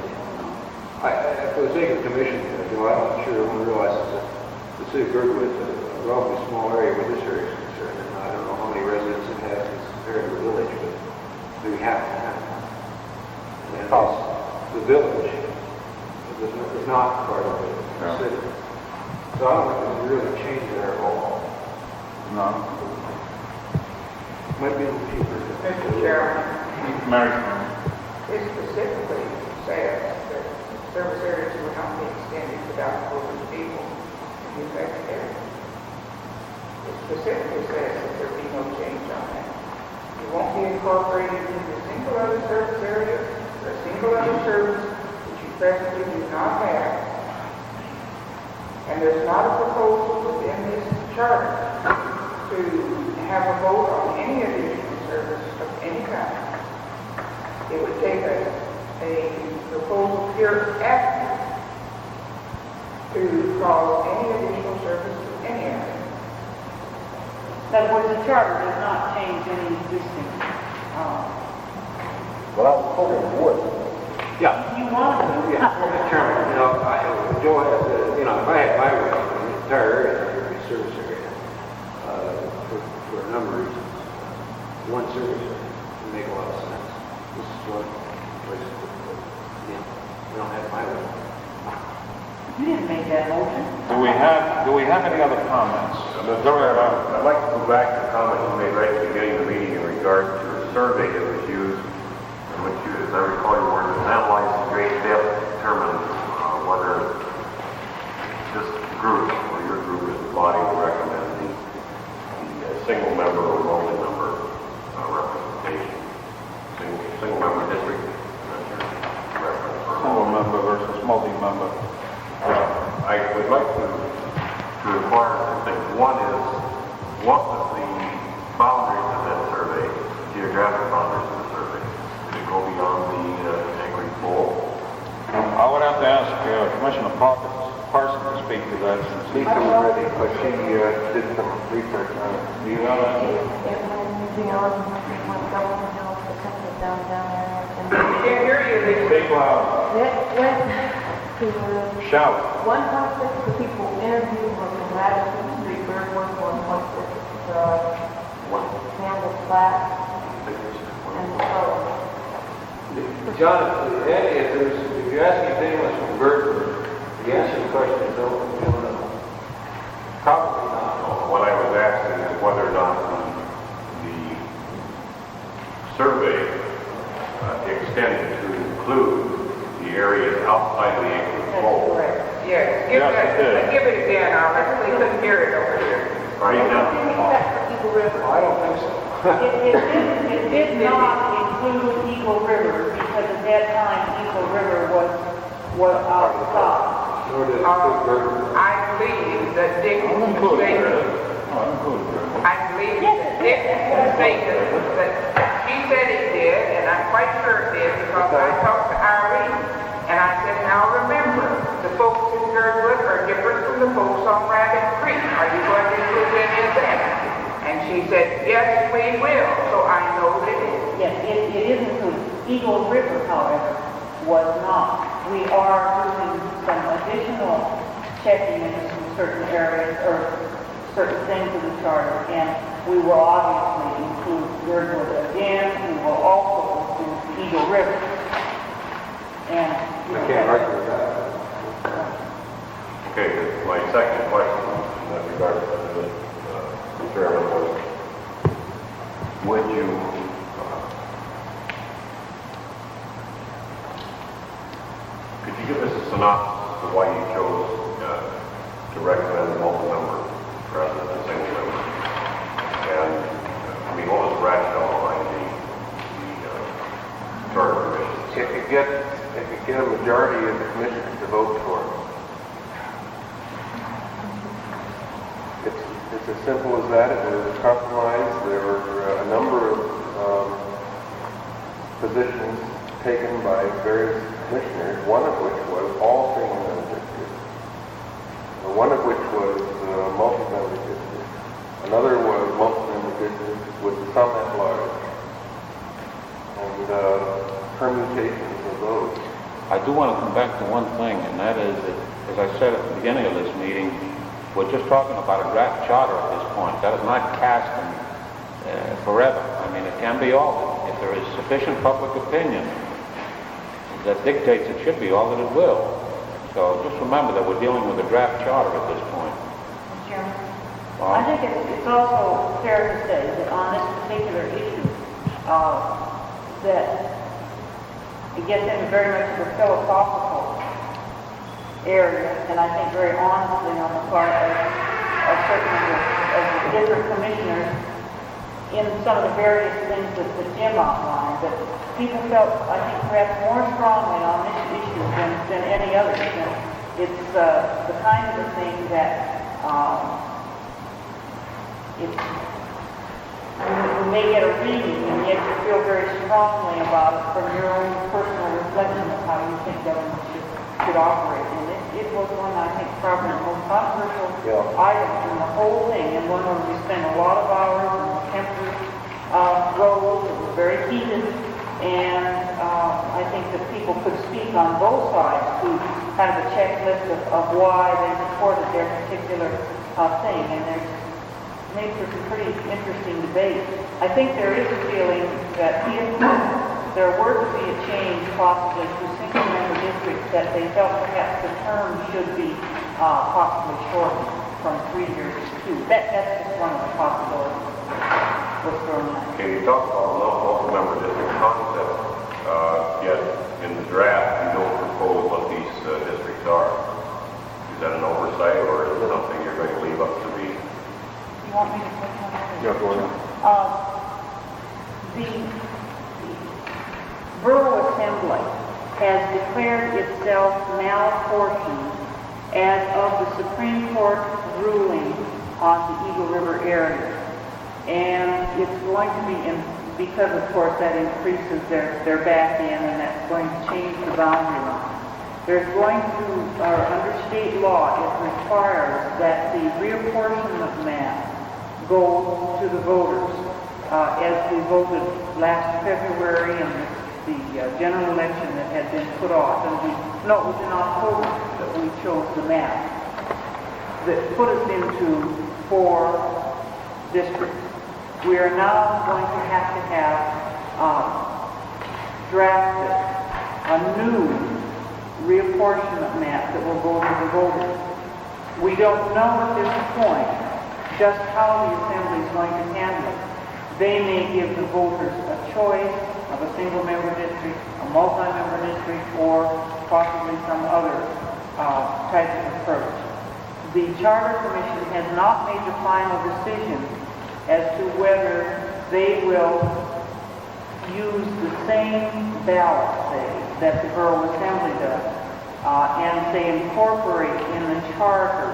For the sake of the commission, you know, I'm not sure everyone realizes that the city of Girdwood is a relatively small area where this area is concerned. And I don't know how many residents it has as compared to the village, but maybe half and half. And the village is not part of the city. So I don't think there's really a change there at all. No. Might be a little cheaper. Mr. Chairman, Mary? it specifically says that service areas will not be extended without approval of people in the affected area. It specifically says that there be no change on that. It won't be incorporated into a single other service area or a single other service which you presently do not have. And there's not a proposal within this charter to have a vote on any additional service of any kind. It would take a proposal here after to cause any additional service to any area. In other words, the charter does not change any existing, Well, I was hoping it would. Yeah. you want to. Yeah, Mr. Chairman, you know, Joe has, you know, if I had my way, the entire area would be a service area, for a number of reasons. One service area would make a lot of sense. This is one place, you know, we don't have my way. You didn't make that motion. Do we have any other comments? Go ahead. I'd like to go back to the comment you made right at the beginning of the meeting in regard to a survey that was used, in which you, as I recall your words, analyzed in great depth, determined whether this group, or your group as a body, would recommend the single member or multi-member representation. Single member district, that's your reference. Single member versus multi-member. I would like to inquire two things. One is, what was the boundaries of that survey, geographic boundaries of the survey? Did it go beyond the Angry Pole? I would have to ask Commissioner Parson to speak to that since She comes ready, but she did some research on it. Do you know that? It went beyond Government Hill, the country down there. Can't hear you, Lisa. Speak loud. It went to Shout. 1.6, the people interviewed were from Madison Street, Birdwood, 1.6, Campbell Flat, and so. John, if you're asking if anyone's from Birdwood, the answer to the question is no, we don't know. Probably not. What I was asking is whether or not the survey extended to include the areas outside the Angry Pole. Yes, Yes, it did. give it again, Albert, we couldn't hear it over here. Right now, Eagle River. I don't think so. It did not include Eagle River, because at that time, Eagle River was outside. Nor did Birdwood. I believe that Dick I'll include it. stated, I'll include it. I believe that Dick stated that she said it did, and I'm quite sure it did, because I talked to Irene, and I said, now remember, the folks in Girdwood are different from the folks on Rabbit Creek. Are you going to include any of that? And she said, yes, we will, so I know that it is. Yes, it is included. Eagle River, however, was not. We are doing some additional checking into some certain areas or certain things in the charter, and we will obviously include Girdwood again. We will also include Eagle River. And I can't argue with that. okay, my second question in that regard to the chairman was, would you not why you chose to recommend a multi-member rather than a single member. And, I mean, what was the rationale behind the charter commission? If you get a majority of the commissioners to vote for it. It's as simple as that. It was a compromise. There were a number of positions taken by various commissioners, one of which was all single-member districts, one of which was multi-member districts, another was multi-member districts with some at large, and permutations of those. I do want to come back to one thing, and that is that, as I said at the beginning of this meeting, we're just talking about a draft charter at this point. That is not cast forever. I mean, it can be altered. If there is sufficient public opinion that dictates it should be altered, it will. So just remember that we're dealing with a draft charter at this point. Chairman, I think it's also fair to say that on this particular issue, that it gets into very much of a philosophical area, and I think very honestly on the part of certain of the different commissioners in some of the various things that Jim outlined, that people felt, I think, perhaps more strongly on this issue than any other. It's the kind of a thing that you may get a reading, and yet you feel very strongly about it from your own personal reflection of how you think government should operate. And it was one, I think, probably the most controversial item in the whole thing, and one where we spent a lot of hours, and the temperature rose, it was very heated, and I think that people could speak on both sides to kind of a checklist of why they supported their particular thing, and there's made for some pretty interesting debate. I think there is a feeling that if there were to be a change possibly to single-member districts, that they felt perhaps the term should be possibly shortened from 3 years to 2. That's just one of the possibilities was thrown out. Okay, you talked about the multi-member district concept, yet in the draft you don't propose what these districts are. Is that an oversight, or is it something you're going to leave up to the... You want me to put on that? Yeah, go ahead. The Borough Assembly has declared itself malapportioned as of the Supreme Court ruling on the Eagle River area. And it's going to be, because of course that increases their back end, and that's going to change the boundary line. There's going to, under state law, it requires that the reapportionment map go to the voters. As we voted last February in the general election that had been put off, and it was in October that we chose the map that put us into 4 districts. We are now going to have drafted a new reapportionment map that will go to the voters. We don't know at this point just how the Assembly is going to handle it. They may give the voters a choice of a single-member district, a multi-member district, or possibly some other type of approach. The Charter Commission has not made the final decision as to whether they will use the same ballot, say, that the Borough Assembly does, and say incorporate in the charter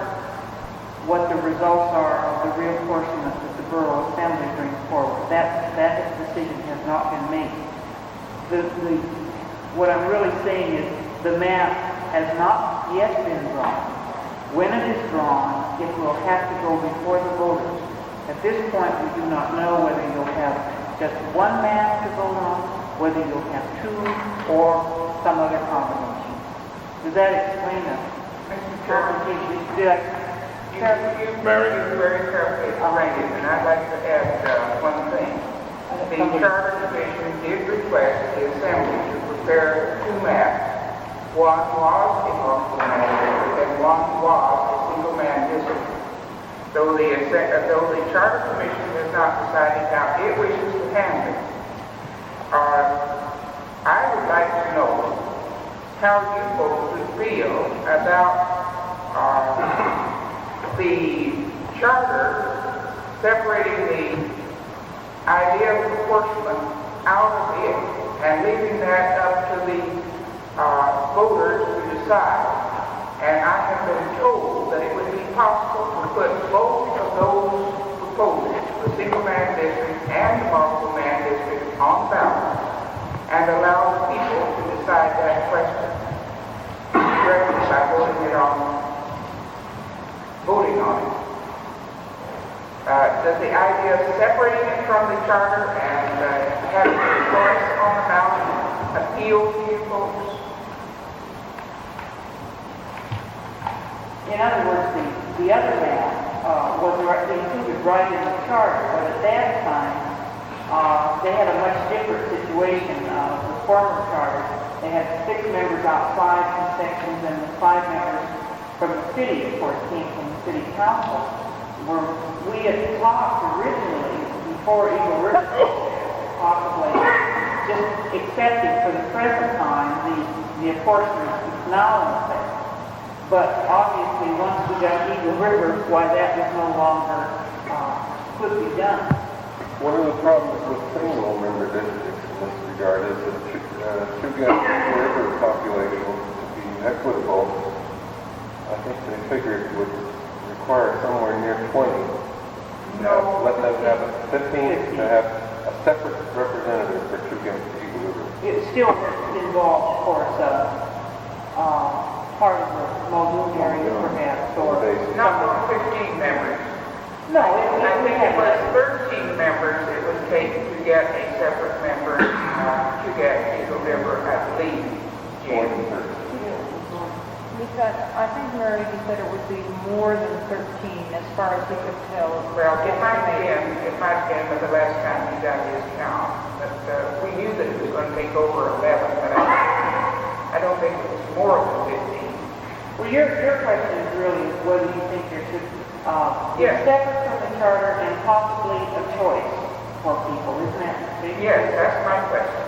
what the results are of the reapportionment that the Borough Assembly brings forward. That decision has not been made. What I'm really saying is the map has not yet been drawn. When it is drawn, it will have to go before the voters. At this point, we do not know whether you'll have just one map to vote on, whether you'll have 2, or some other combination. Does that explain it? Mr. Chairman, Mary? You very carefully explained it, and I'd like to add one thing. The Charter Commission did request the Assembly to prepare 2 maps. One was a multi-man district, and one was a single-man district. Though the Charter Commission has not decided how it wishes to handle it, I would like to know how you folks would feel about the charter separating the idea of proportionment out of it and leaving that up to the voters to decide. And I have been told that it would be possible to put both of those proposals, the single-man district and the multiple-man district, on ballot and allow the people to decide that question directly by voting on it. Does the idea of separating it from the charter and having a choice on the ballot appeal to you folks? In other words, the other map was included right in the charter, but at that time, they had a much different situation. The former charter, they had 6 members outside from sections and the 5 members from the city, of course, came from the city council. Where we had talked originally, before Eagle River, possibly just accepting for the present time the apportionment that's now in effect. But obviously, once we got Eagle River, why that was no longer could be done. One of the problems with single member districts in this regard is that to get the river population to be equitable, I think they figured would require somewhere near 20. No. Let them have 15 to have a separate representative for Eagle River. It still involved, of course, part of the Muldoon area, perhaps, or Not 15 members. no, I think it was 13 members it would take to get a separate member to get Eagle River, I believe, Jim. Because I think Murray said it would be more than 13 as far as he could tell. Well, it might have been the last time he done his count, but we knew that it was going to take over 11, but I don't think it was more than 15. Well, your question is really whether you think there should be Yes. separate from the charter and possibly a choice for people, isn't that the thing? Yes, that's my question.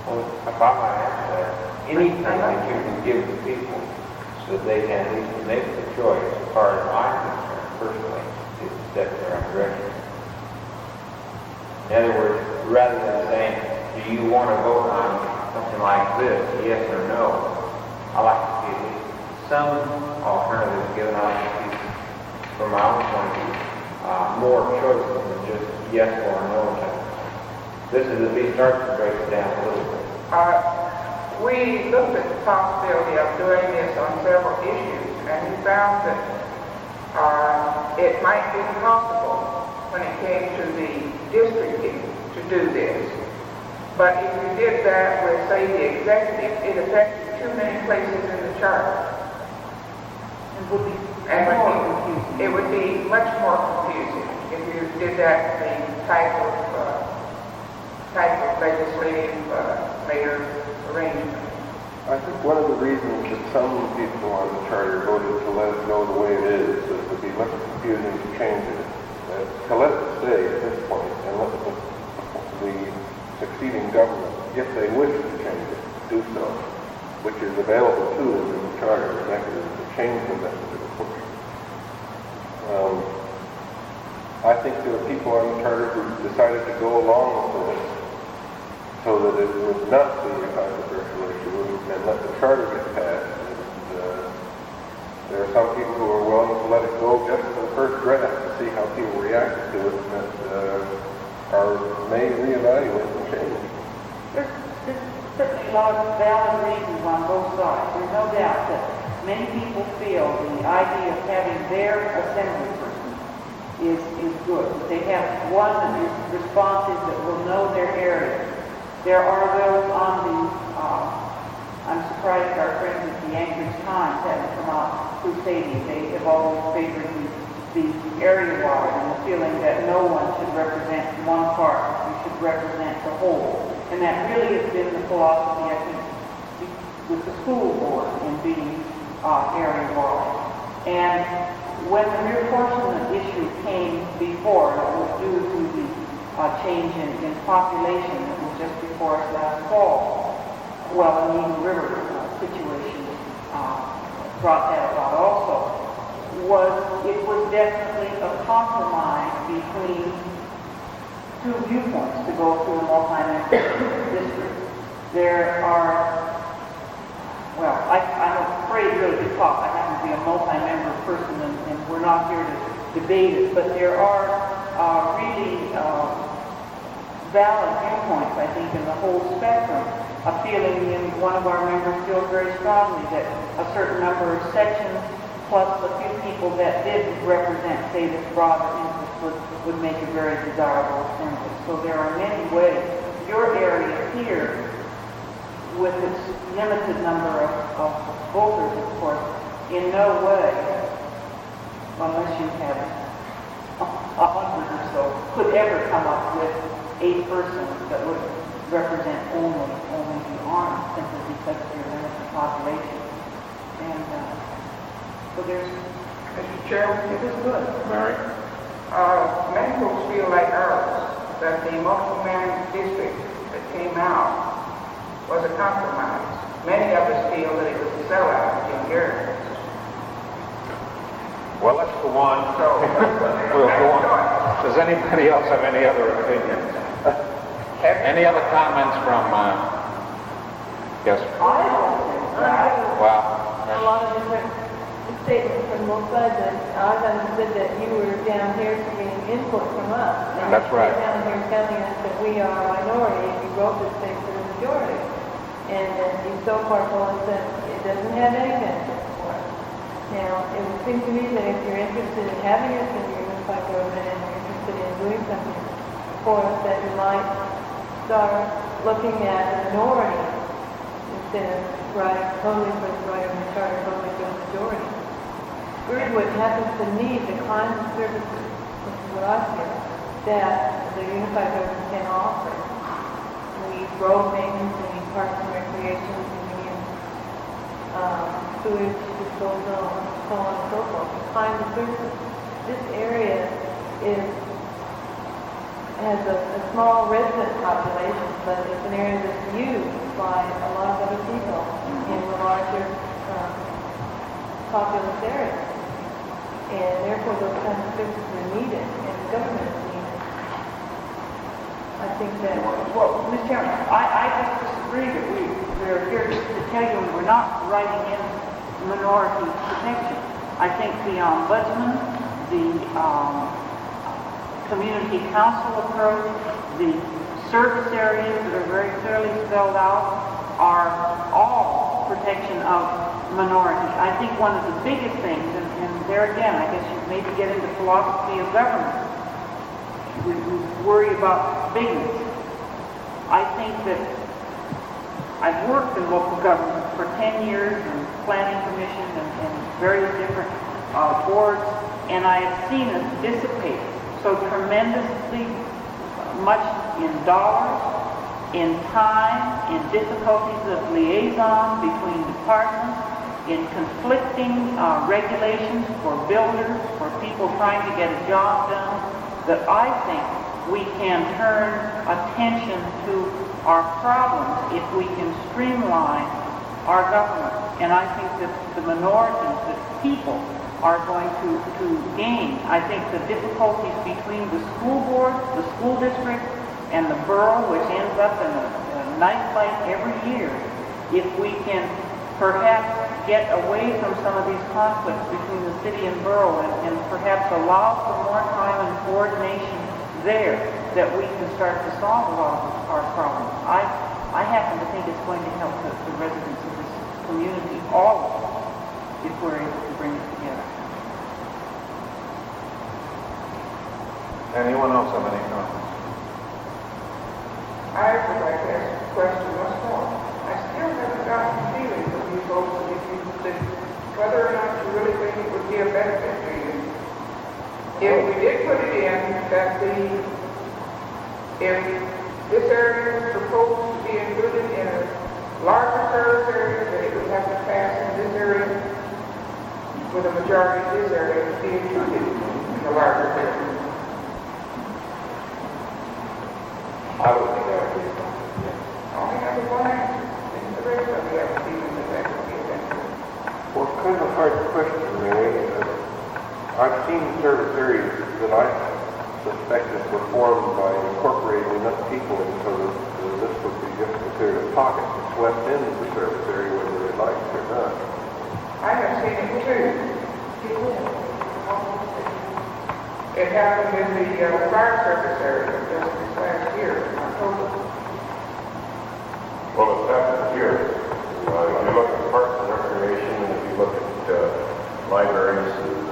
Well, if I might answer that, anything that you can give the people so that they can at least make the choice, as far as I'm concerned, personally, is to step in the right direction. In other words, rather than saying, do you want to vote on something like this, yes or no, I like to see at least some alternatives given out to people from my own point of view, more choices than just yes or no. This is at least starts to break it down a little bit. We looked at the possibility of doing this on several issues, and we found that it might be possible when it came to the districting to do this. But if we did that with, say, the executive, it affected too many places in the charter. It would be much more confusing if you did that the type of legislative mayor arrangement. I think one of the reasons that some people on the charter voted to let it go the way it is it would be less confusing to change it. To let it stay at this point and let the succeeding government, if they wish to change it, do so, which is available to them in the charter, the mechanism to change the method of apportionment. I think there are people on the charter who decided to go along with this so that it would not be a controversial issue and let the charter get passed. And, there are some people who are willing to let it go just for the first draft to see how people react to it and may reevaluate and change. There's certainly a lot of valid reasons on both sides. There's no doubt that many people feel the idea of having their assembly person is good. They have one that is responsive, that will know their area. There are those on the, I'm surprised our friends at the Anchorage Times haven't come out crusading. They have always favored the area-wide and the feeling that no one should represent one part, you should represent the whole. And that really has been the philosophy, I think, with the school board in being area-wide. And when the reapportionment issue came before, it was due to the change in population that was just before us last fall. Well, in the Eagle River situation brought that about also, it was definitely a compromise between two viewpoints to go through a multi-member district. There are, well, I'm afraid really to talk. I happen to be a multi-member person, and we're not here to debate it, but there are really valid viewpoints, I think, in the whole spectrum. A feeling in one of our members feels very strongly that a certain number of sections plus a few people that did represent, say, this broader interest would make a very desirable alternative. So there are many ways. Your area here, with its limited number of voters, of course, in no way, unless you had 100 or so, could ever come up with a person that would represent only the army, simply because of your limited population. And so there's, Mr. Chairman, it was good. Mary? Many folks feel like ours, that the multi-man district that came out was a compromise. Many of us feel that it was a sellout in Gary. Well, let's go on. So, We'll go on. Does anybody else have any other opinions? Any other comments from, yes? Well, A lot of different statements from both sides, and I've understood that you were down here to get input from us. And That's right. you're down here telling us that we are a minority, and you wrote this thing for the majority. And then you so far told us that it doesn't have any benefits for us. Now, it would seem to me that if you're interested in having us in your unified government and you're interested in doing something for us, that you might start looking at a minority instead of writing totally for the right of the charter, totally for the majority. Girdwood happens to need the kinds of services, which is what I feel, that the unified government can offer. We need road maintenance, we need parks and recreation, we need sewage disposal, so on and so forth, the kinds of services. This area has a small resident population, but it's an area that's used by a lot of other people in the larger populous areas. And therefore those kinds of services are needed, and the government is needed. I think that, Well, Ms. Chairman, I just disagree that we're here to tell you we're not writing in minority protection. I think the ombudsman, the community council approach, the service areas that are very clearly spelled out are all protection of minority. I think one of the biggest things, and there again, I guess you maybe get into philosophy of government. We worry about bigness. I think that I've worked in local government for 10 years in planning commission and various different boards, and I have seen us dissipate so tremendously much in dollars, in time, in difficulties of liaison between departments, in conflicting regulations for builders, for people trying to get a job done, that I think we can turn attention to our problems if we can streamline our government. And I think that the minorities, the people, are going to gain. I think the difficulties between the school board, the school district, and the borough, which ends up in a night fight every year, if we can perhaps get away from some of these conflicts between the city and borough and perhaps allow for more time and coordination there, that we can start to solve a lot of our problems. I happen to think it's going to help the residents of this community, all of them, if we're able to bring it together. Anyone else have any comments? I would like to ask a question once more. I still haven't gotten the feeling from you folks that whether or not you really think it would be a benefit to you. If we did put it in that if this area is proposed to be included in a larger service area, that it would have to pass in this area, with a majority of this area to be included in the larger area. I would think that would be I only have one answer, and the rest of you have a feeling that that would be a benefit. kind of a hard question, Mary. I've seen service areas that I suspected were formed by incorporating enough people in so that this would be just considered a pocket to swept into the service area whether they like it or not. I have seen it too. It happened in the fire service area just this last year, in October. Well, it's happened here. If you look at parks and recreation, and if you look at libraries, and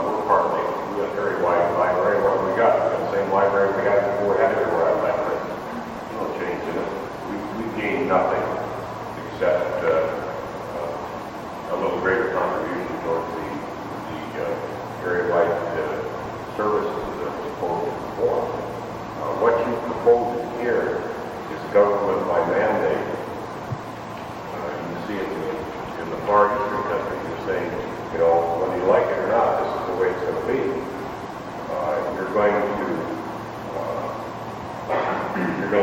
we're partly, we have a very wide library. What we got, we got the same library we had before we had everywhere at library. No change in it. We gained nothing except a little greater contribution towards the area-wide services that are supposed to perform. What you propose here is government by mandate. You see it in the far eastern country. You're saying, you know, whether you like it or not, this is the way it's going to be. You're going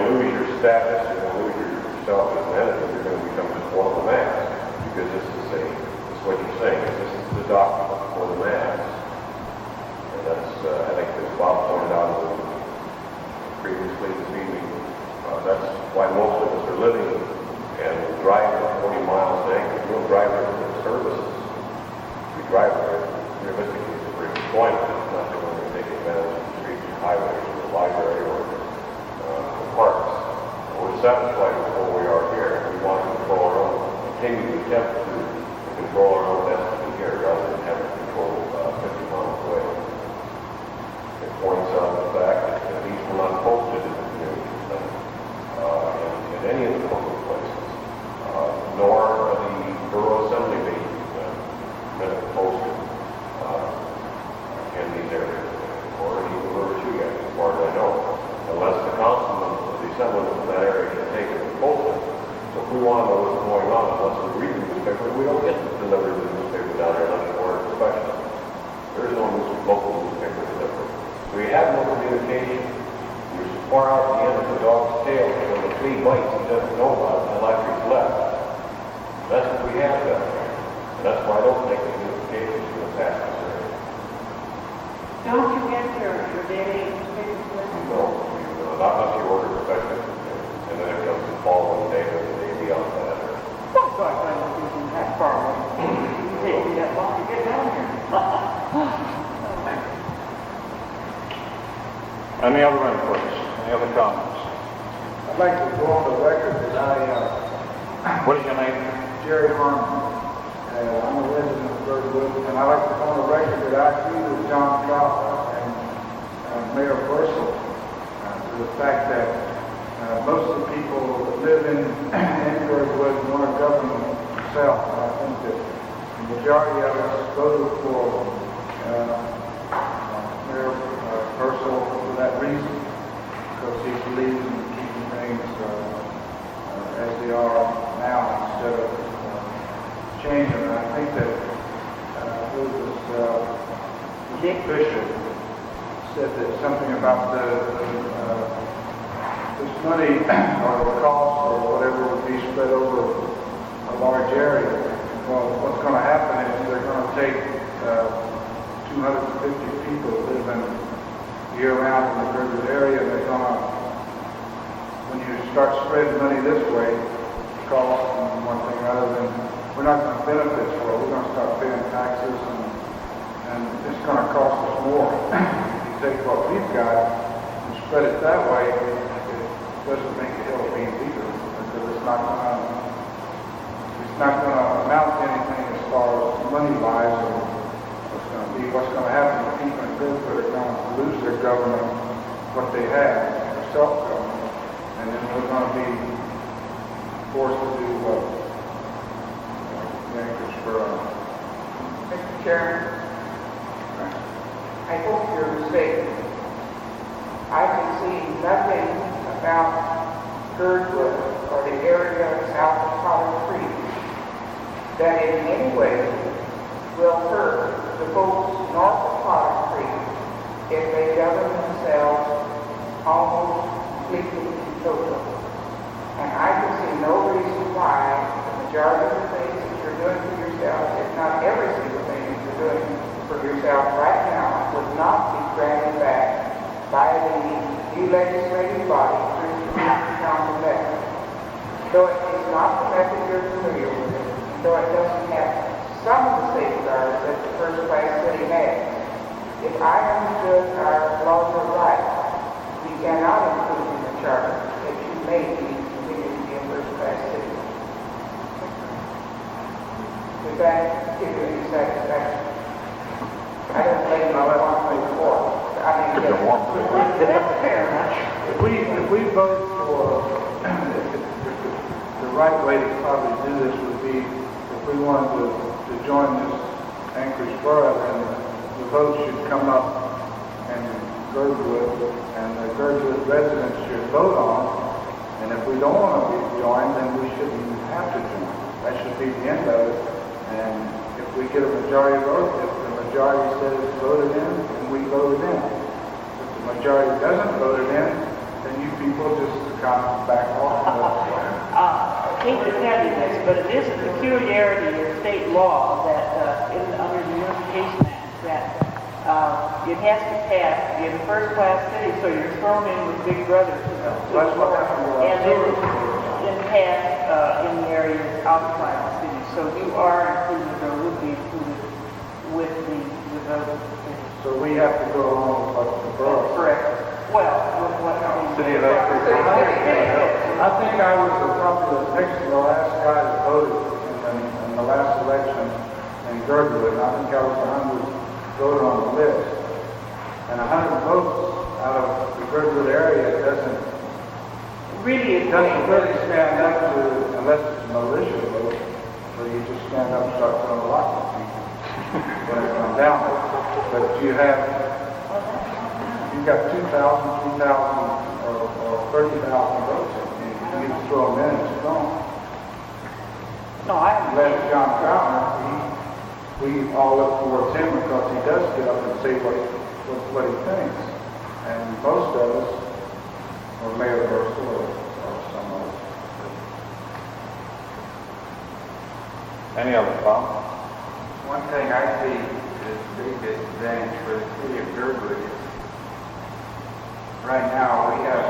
to lose your status. You're going to lose yourself as an entity. You're going to become just one of the mass, because this is what you're saying. This is the document for the mass. And that's, I think, as Bob pointed out previously this evening, that's why most of us are living and driving 40 miles a day. We don't drive there for services. We drive there realistically for employment, not to when we take advantage of the streets and highways or the library or the parks. We're satisfied with where we are here. We want to control our own, continue to attempt to control our own destiny here rather than have it controlled 50 miles away. It points out the fact that these were not posted in the community in any of the public places, nor the Borough Assembly minute posted in these areas, or even the River Two yet, as far as I know, unless the councilman of the Assembly in that area can take it and post it. So if we want to know what's going on, unless we read the newspaper, we don't get delivered the newspaper down there unless we order professional. There is no local newspaper delivery. So we have no communication. You're so far out the end of the dog's tail that when the flea bites, he doesn't know about it until after he's left. That's what we have down there. And that's why I don't think the communication is going to pass this area. Don't you get your daily newspaper? No, not unless you order professional. And then it comes the following day or the day beyond that. Don't go out there and that far away. You take me that long to get down here. Any other inputs? Any other comments? I'd like to go on the record that What is your name? Jerry Harmon, I'm a resident of Birdwood, and I'd like to go on the record that I agree with John Trout and Mayor Purcell to the fact that most of the people that live in Birdwood want to govern themselves. And I think that the majority of us voted for Mayor Purcell for that reason, because he believes in keeping things as they are now instead of changing. And I think that Dick Bishop said that something about this money or the cost or whatever would be spread over a large area. Well, what's going to happen is they're going to take 250 people living year-round in the Birdwood area, and they're going to, when you start spreading money this way, cost and one thing or other, then we're not going to benefit for it. We're going to start paying taxes, and it's going to cost us more. If you take what we've got and spread it that way, it doesn't make a hill of beans either, because it's not going to amount to anything as far as money-wise, or what's going to happen. The people in Birdwood are going to lose their government, what they have, their self-government, and then we're going to be forced to do what Yankees for Mr. Chairman, I hope you're mistaken. I can see nothing about Birdwood or the area south of Potter Creek that in any way will hurt the folks north of Potter Creek if they govern themselves almost completely and totally. And I can see no reason why the majority of the things that you're doing for yourself, if not every single thing that you're doing for yourself right now, would not be granted back by the new legislative body through the community council method. Though it is not the method you're familiar with, though it doesn't have some of the safeguards that the first-class city has, if I understood our laws are right, we cannot include in the charter that you may be considered to be a first-class city. Does that give you any satisfaction? I don't blame you one way before. I mean, that's fair enough. If we vote for, the right way to probably do this would be, if we wanted to join this Anchorage Borough, then the vote should come up in Girdwood, and the Girdwood residents should vote on it. And if we don't want to be joined, then we shouldn't have to join. That should be the end of it. And if we get a majority vote, if the majority says it's voted in, then we vote it in. If the majority doesn't vote it in, then you people just kind of back off. I hate to tell you this, but it is a peculiarity of state law that, under the Unification Act, that it has to pass in first-class city, so you're thrown in with Big Brother. That's what happened to And then pass in the areas outside the city. So you are included, or would be included, with the vote of the city. So we have to go along with what the borough. Correct. Well, with what City of Anchorage. I think I was probably next to the last guy that voted in the last election in Girdwood. I think I was the 100th voter on the list. And 100 votes out of the Girdwood area doesn't really stand up to, unless it's a militia vote, where you just stand up and start throwing a lot at people when it comes down. But you've got 2,000, 3,000, or 30,000 votes. You can throw them in and it's gone. No, I Unless John Fowler, we all look towards him because he does get up and say what he thinks. And most of us, or Mayor Burstall or some of us. Any other comments? One thing I see as a big disadvantage for the city of Girdwood is right now we have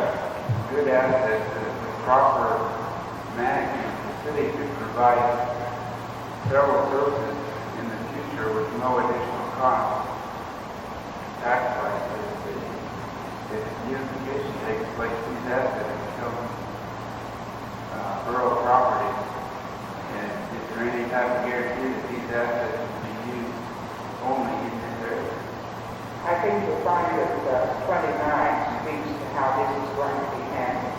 good assets that with proper management, the city could provide several services in the future with no additional cost. Tax-wise for the city. If unification takes place, these assets become borough property. And is there any type of guarantee that these assets will be used only in this area? I think you'll find that 29 speaks to how this is going to be handled.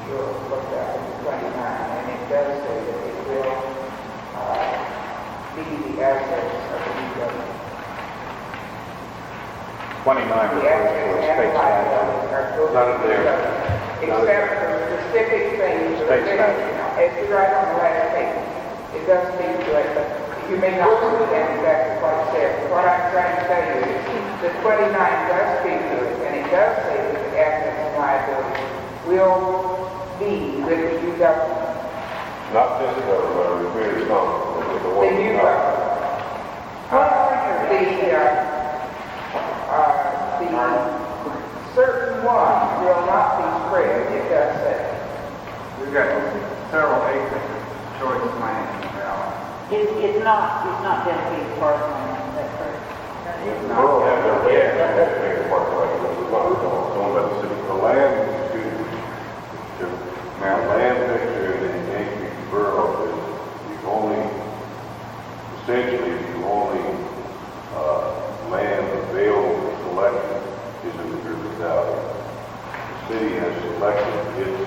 You'll look at 29, and it does say that it will be the assets of the new government. 29 The refers to a assets state and liabilities statute. are supposed None to of be their- except for specific things. State statute. It's right on the last page. It does speak to it, but you may not understand exactly what it says. What I'm trying to tell you is the 29 does speak to it, and it does say that the assets and liabilities will be with the new government. Not just the government, but the The new government. The certain one will not be spread, it does say. We've got several acres of choice land in the valley. It's not dedicated parkland, is that correct? the borough has their land, and they make a park like this, it's not owned by the city. The land, the land picture in the Anchorage Borough is the only, essentially the only land available for selection is in the River Valley. The city has selected its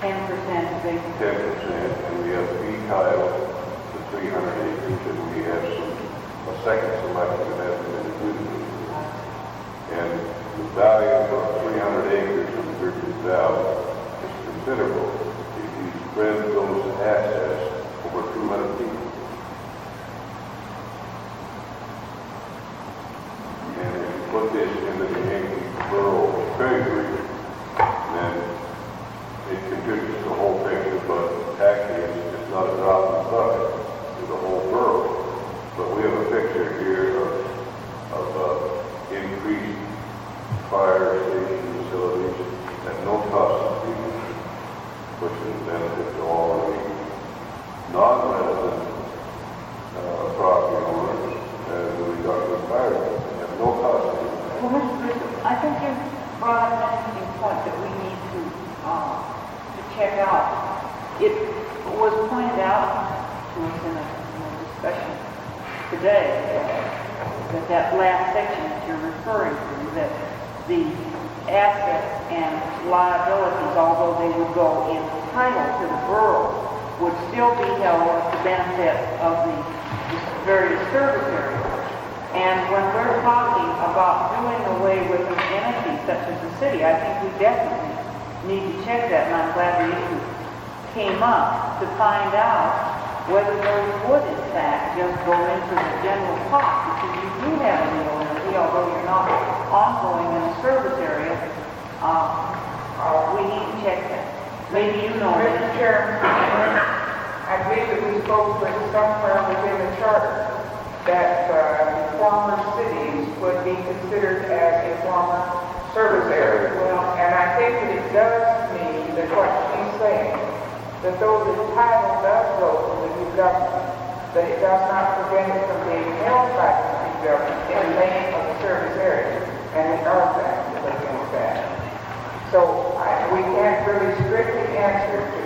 10% basically. 10%, and we have fee title to 300 acres, and we have a second selection that hasn't been included. And the value of 300 acres in the Bridges Valley is considerable if you spread those assets over 200 people. And if you put this into the Yankee Borough Treasury, then it contributes to the whole picture, but actually it's not a drop in the bucket to the whole today, that last section that you're referring to, that the assets and liabilities, although they would go in title to the borough, would still be held at the benefit of the various service areas. And when we're talking about doing away with an entity such as the city, I think we definitely need to check that, and I'm glad the issue came up to find out whether those would in fact just go into the general pot, because you do have a legal entity, although you're not ongoing in a service area. We need to check that. Maybe you know Mr. that. Chairman, I believe that we spoke with somewhere within the charter that former cities would be considered as a former service area. And I think that it does mean that what she's saying, that though the title does go to the new government, that it does not prevent it from being held by the new government in the name of the service area. And we are back against that. So we can't really strictly answer to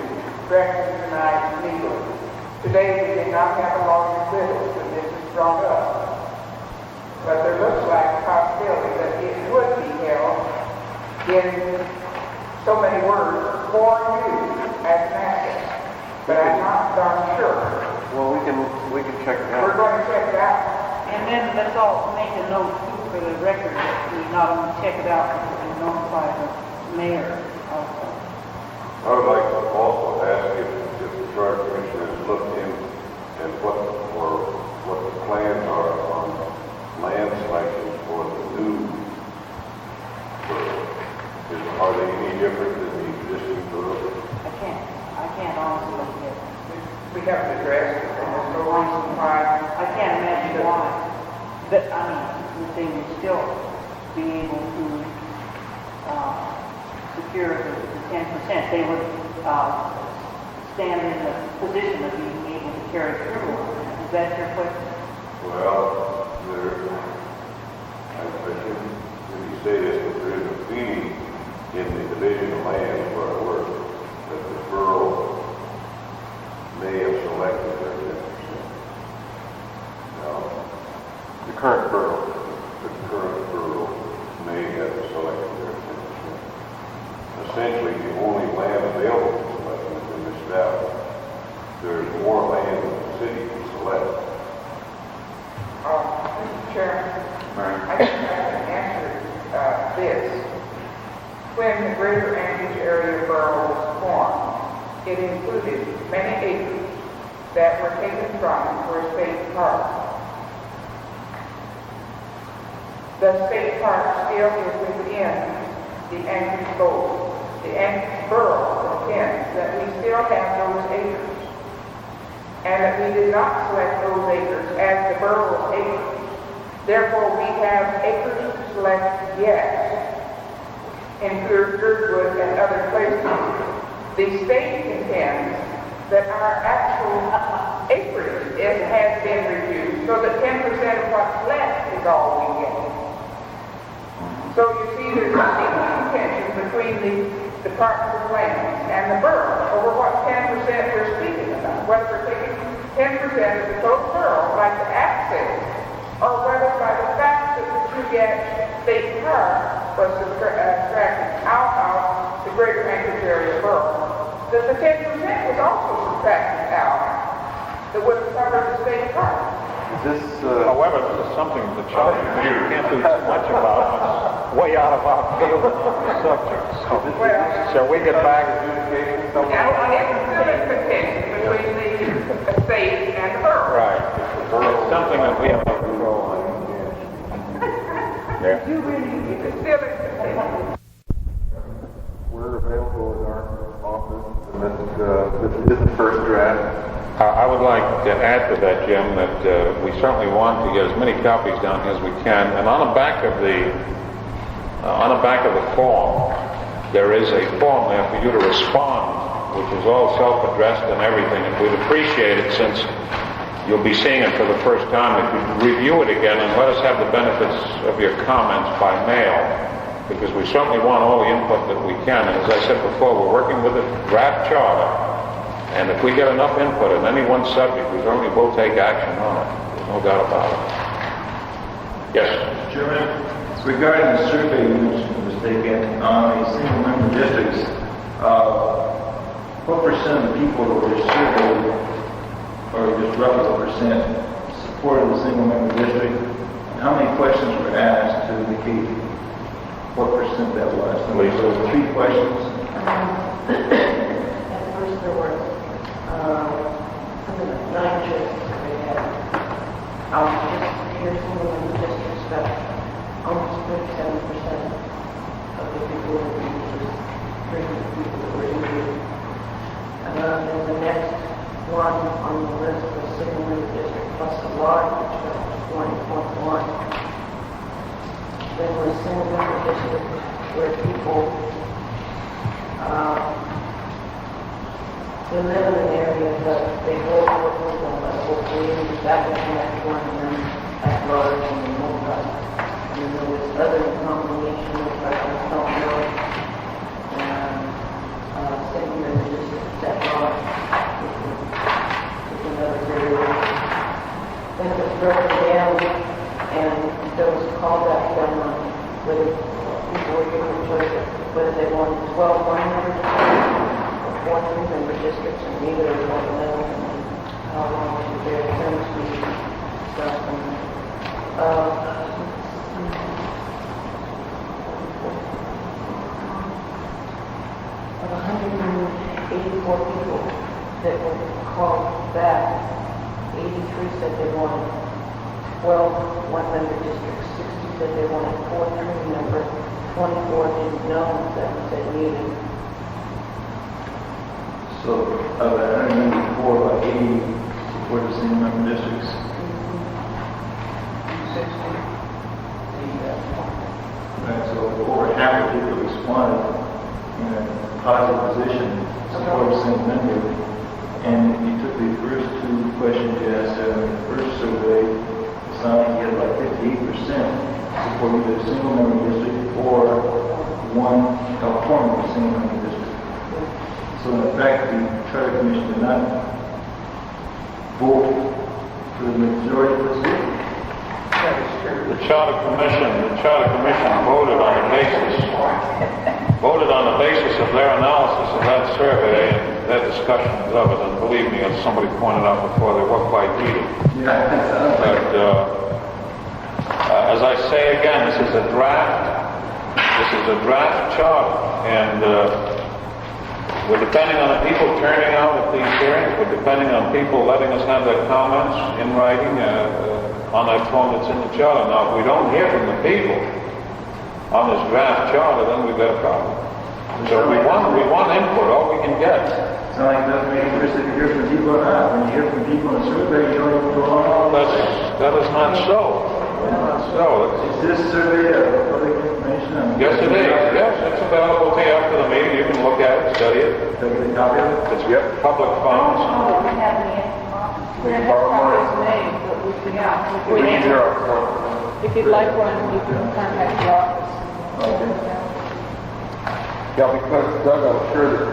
recognize legally. Today we did not have a lawyer with us, and this is brought up. But there looks like a possibility that it would be held in so many words for you as an asset. But I'm not darn sure. Well, we can check it We're out. going to check it out. And then let's all make a note too for the record that we not only check it out, but we notify the mayor also. I would like to also ask if the charter commission has looked in and what the plans are on land selections for the new borough. Are they any different than the existing borough? I can't honestly look at it. We have to address it, and there's no reason why. I can't imagine why. But, I mean, they would still be able to secure the 10%. They would stand in the position of being able to carry through. Is that your question? Well, I think when you say this, that there is a feeling in the division of land where I work that the borough may have selected their 10%. Now, the current borough may have selected their 10%. Essentially, the only land available to select within this valley. There's more land than the city can select. Mr. Chairman, I think I can answer this. When the Greater Anchorage Area Borough was formed, it included many acres that were taken from it for a state park. The state park still is within the Anchorage Code. The Anchorage Borough contends that we still have those acres, and that we did not select those acres as the borough's acres. Therefore, we have acres to select yet in Girdwood and other places. The state contends that our actual acreage has been reduced so that 10% of what's left is all we get. So you see there's a deep contention between the Department of Lands and the borough over what 10% we're speaking about. Whether we're taking 10% of the total borough like the access, or whether by the fact that the Trugat State Park was subtracted out of the Greater Anchorage Area Borough, that the 10% was also subtracted out that would have covered the state park. However, this is something the charter commission can't do too much about. It's way out of our field on the subject. So, shall we get back? And it's still in contention between the state and the borough. Right. It's something that we have no control on. Yeah. It's still in contention. We're available in our office, and this is the first draft. I would like to add to that, Jim, that we certainly want to get as many copies down here as we can. And on the back of the form, there is a form there for you to respond, which is all self-addressed and everything. And we'd appreciate it, since you'll be seeing it for the first time, if you review it again and let us have the benefits of your comments by mail, because we certainly want all the input that we can. And as I said before, we're working with a draft charter. And if we get enough input on any one subject, we certainly will take action on it. no doubt about it. Yes? Chairman, regarding the survey you mentioned was taken on the single-member districts, what percent of the people that were surveyed, or just roughly what percent, supported the single-member district? And how many questions were asked to indicate what percent that was? So there were 3 questions. At first there were, something like 9 choices that they had. Here's single-member districts, but almost 37% of the people who were users, 3 people that were users. And the next one on the list was single-member district plus a large, which was 1.1. Then was single-member district where people they live in an area, but they go to work with them, but hopefully that was the next one, and then at large and then multi. And then there was other combination which I don't know. Single-member districts at large, which is another area. Then it was broken down, and there was a callback done on whether people were given a choice of whether they wanted 12 one-member districts or 4 two-member districts, and neither of them know how long their terms be stuff. Of 184 people that were called back, 83 said they wanted 12 one-member districts, 60 said they wanted 4 three-member, 24 didn't know, 7 said neither. So of the 184, about 80 supported single-member districts. 60. Right, so over half of people responded in a positive position supported single-member. And if you took the first 2 questions you asked in the first survey, it sounded like you had about 58% support either a single-member district or one California single-member district. So in fact, the Charter Commission did not vote for the majority of the city. The Charter Commission voted on the basis of their analysis of that survey and their discussions of it, and believe me, as somebody pointed out before, they were quite heated. But as I say again, this is a draft charter, and we're depending on the people turning out at these hearings, we're depending on people letting us have their comments in writing on that form that's in the charter. Now, if we don't hear from the people on this draft charter, then we've got a problem. So we want input, all we can get. It's not like it doesn't make a difference if you hear from people or not. When you hear from people in a survey, you don't even go on. That is not so. Is this survey public information? Yes, it is. Yes, it's available to you after the meeting. You can look at it, study it. Take a copy of it? It's public funds. We have copies made, but we can, if you'd like one, you can contact the office. Okay. Yeah, because Doug, I'm sure that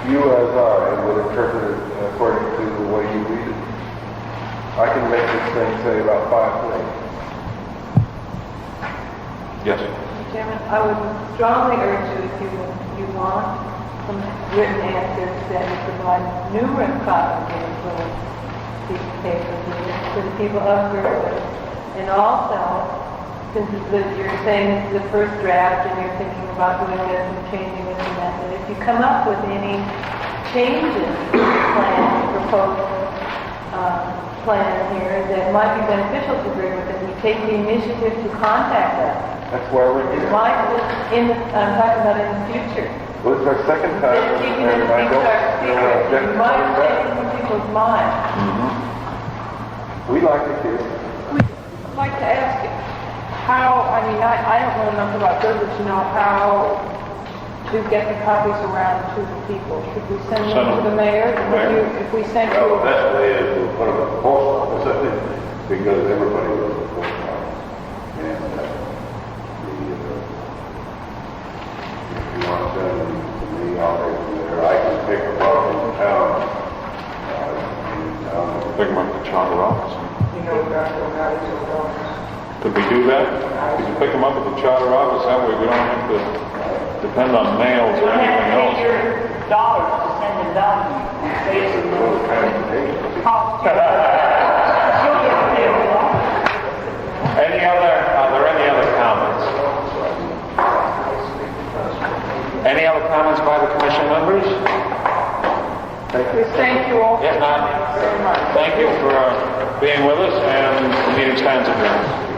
you as I would interpret it according to the way you read it. I can make this thing say about 5 things. Yes. Mr. Chairman, I would strongly urge you, if you want some written answers, that you provide numerous copies of little piece of paper to the people of Berkeley. And also, since you're saying this is the first draft and you're thinking about doing this and changing this and that, and if you come up with any changes to the proposed plan here that might be beneficial to Berkeley, that you take the initiative to contact us. That's why we're here. I'm talking about in the future. Well, it's our second time, Then keeping it and I don't secret. You might change some people's minds. We like it here. I'd like to ask you, I don't know enough about Berkeley to know how to get the copies around to the people. Should we send them to the mayor? If we send you... Well, the best way is to put them at the post office, I think, because everybody goes to the post office. And if you want to send them to me, I'll take them there. I can pick them up in town. Pick them up to charter office. You know, that's what got it to the office. Could we do that? Could you pick them up at the charter office? That way we don't have to depend on mails or anything else. your dollars to send them down to you. Save some money. Cost you. You'll get the bill. Are there any other comments? Any other comments by the commission members? Thank you all If not, very much. thank you for being with us, and the meeting stands adjourned.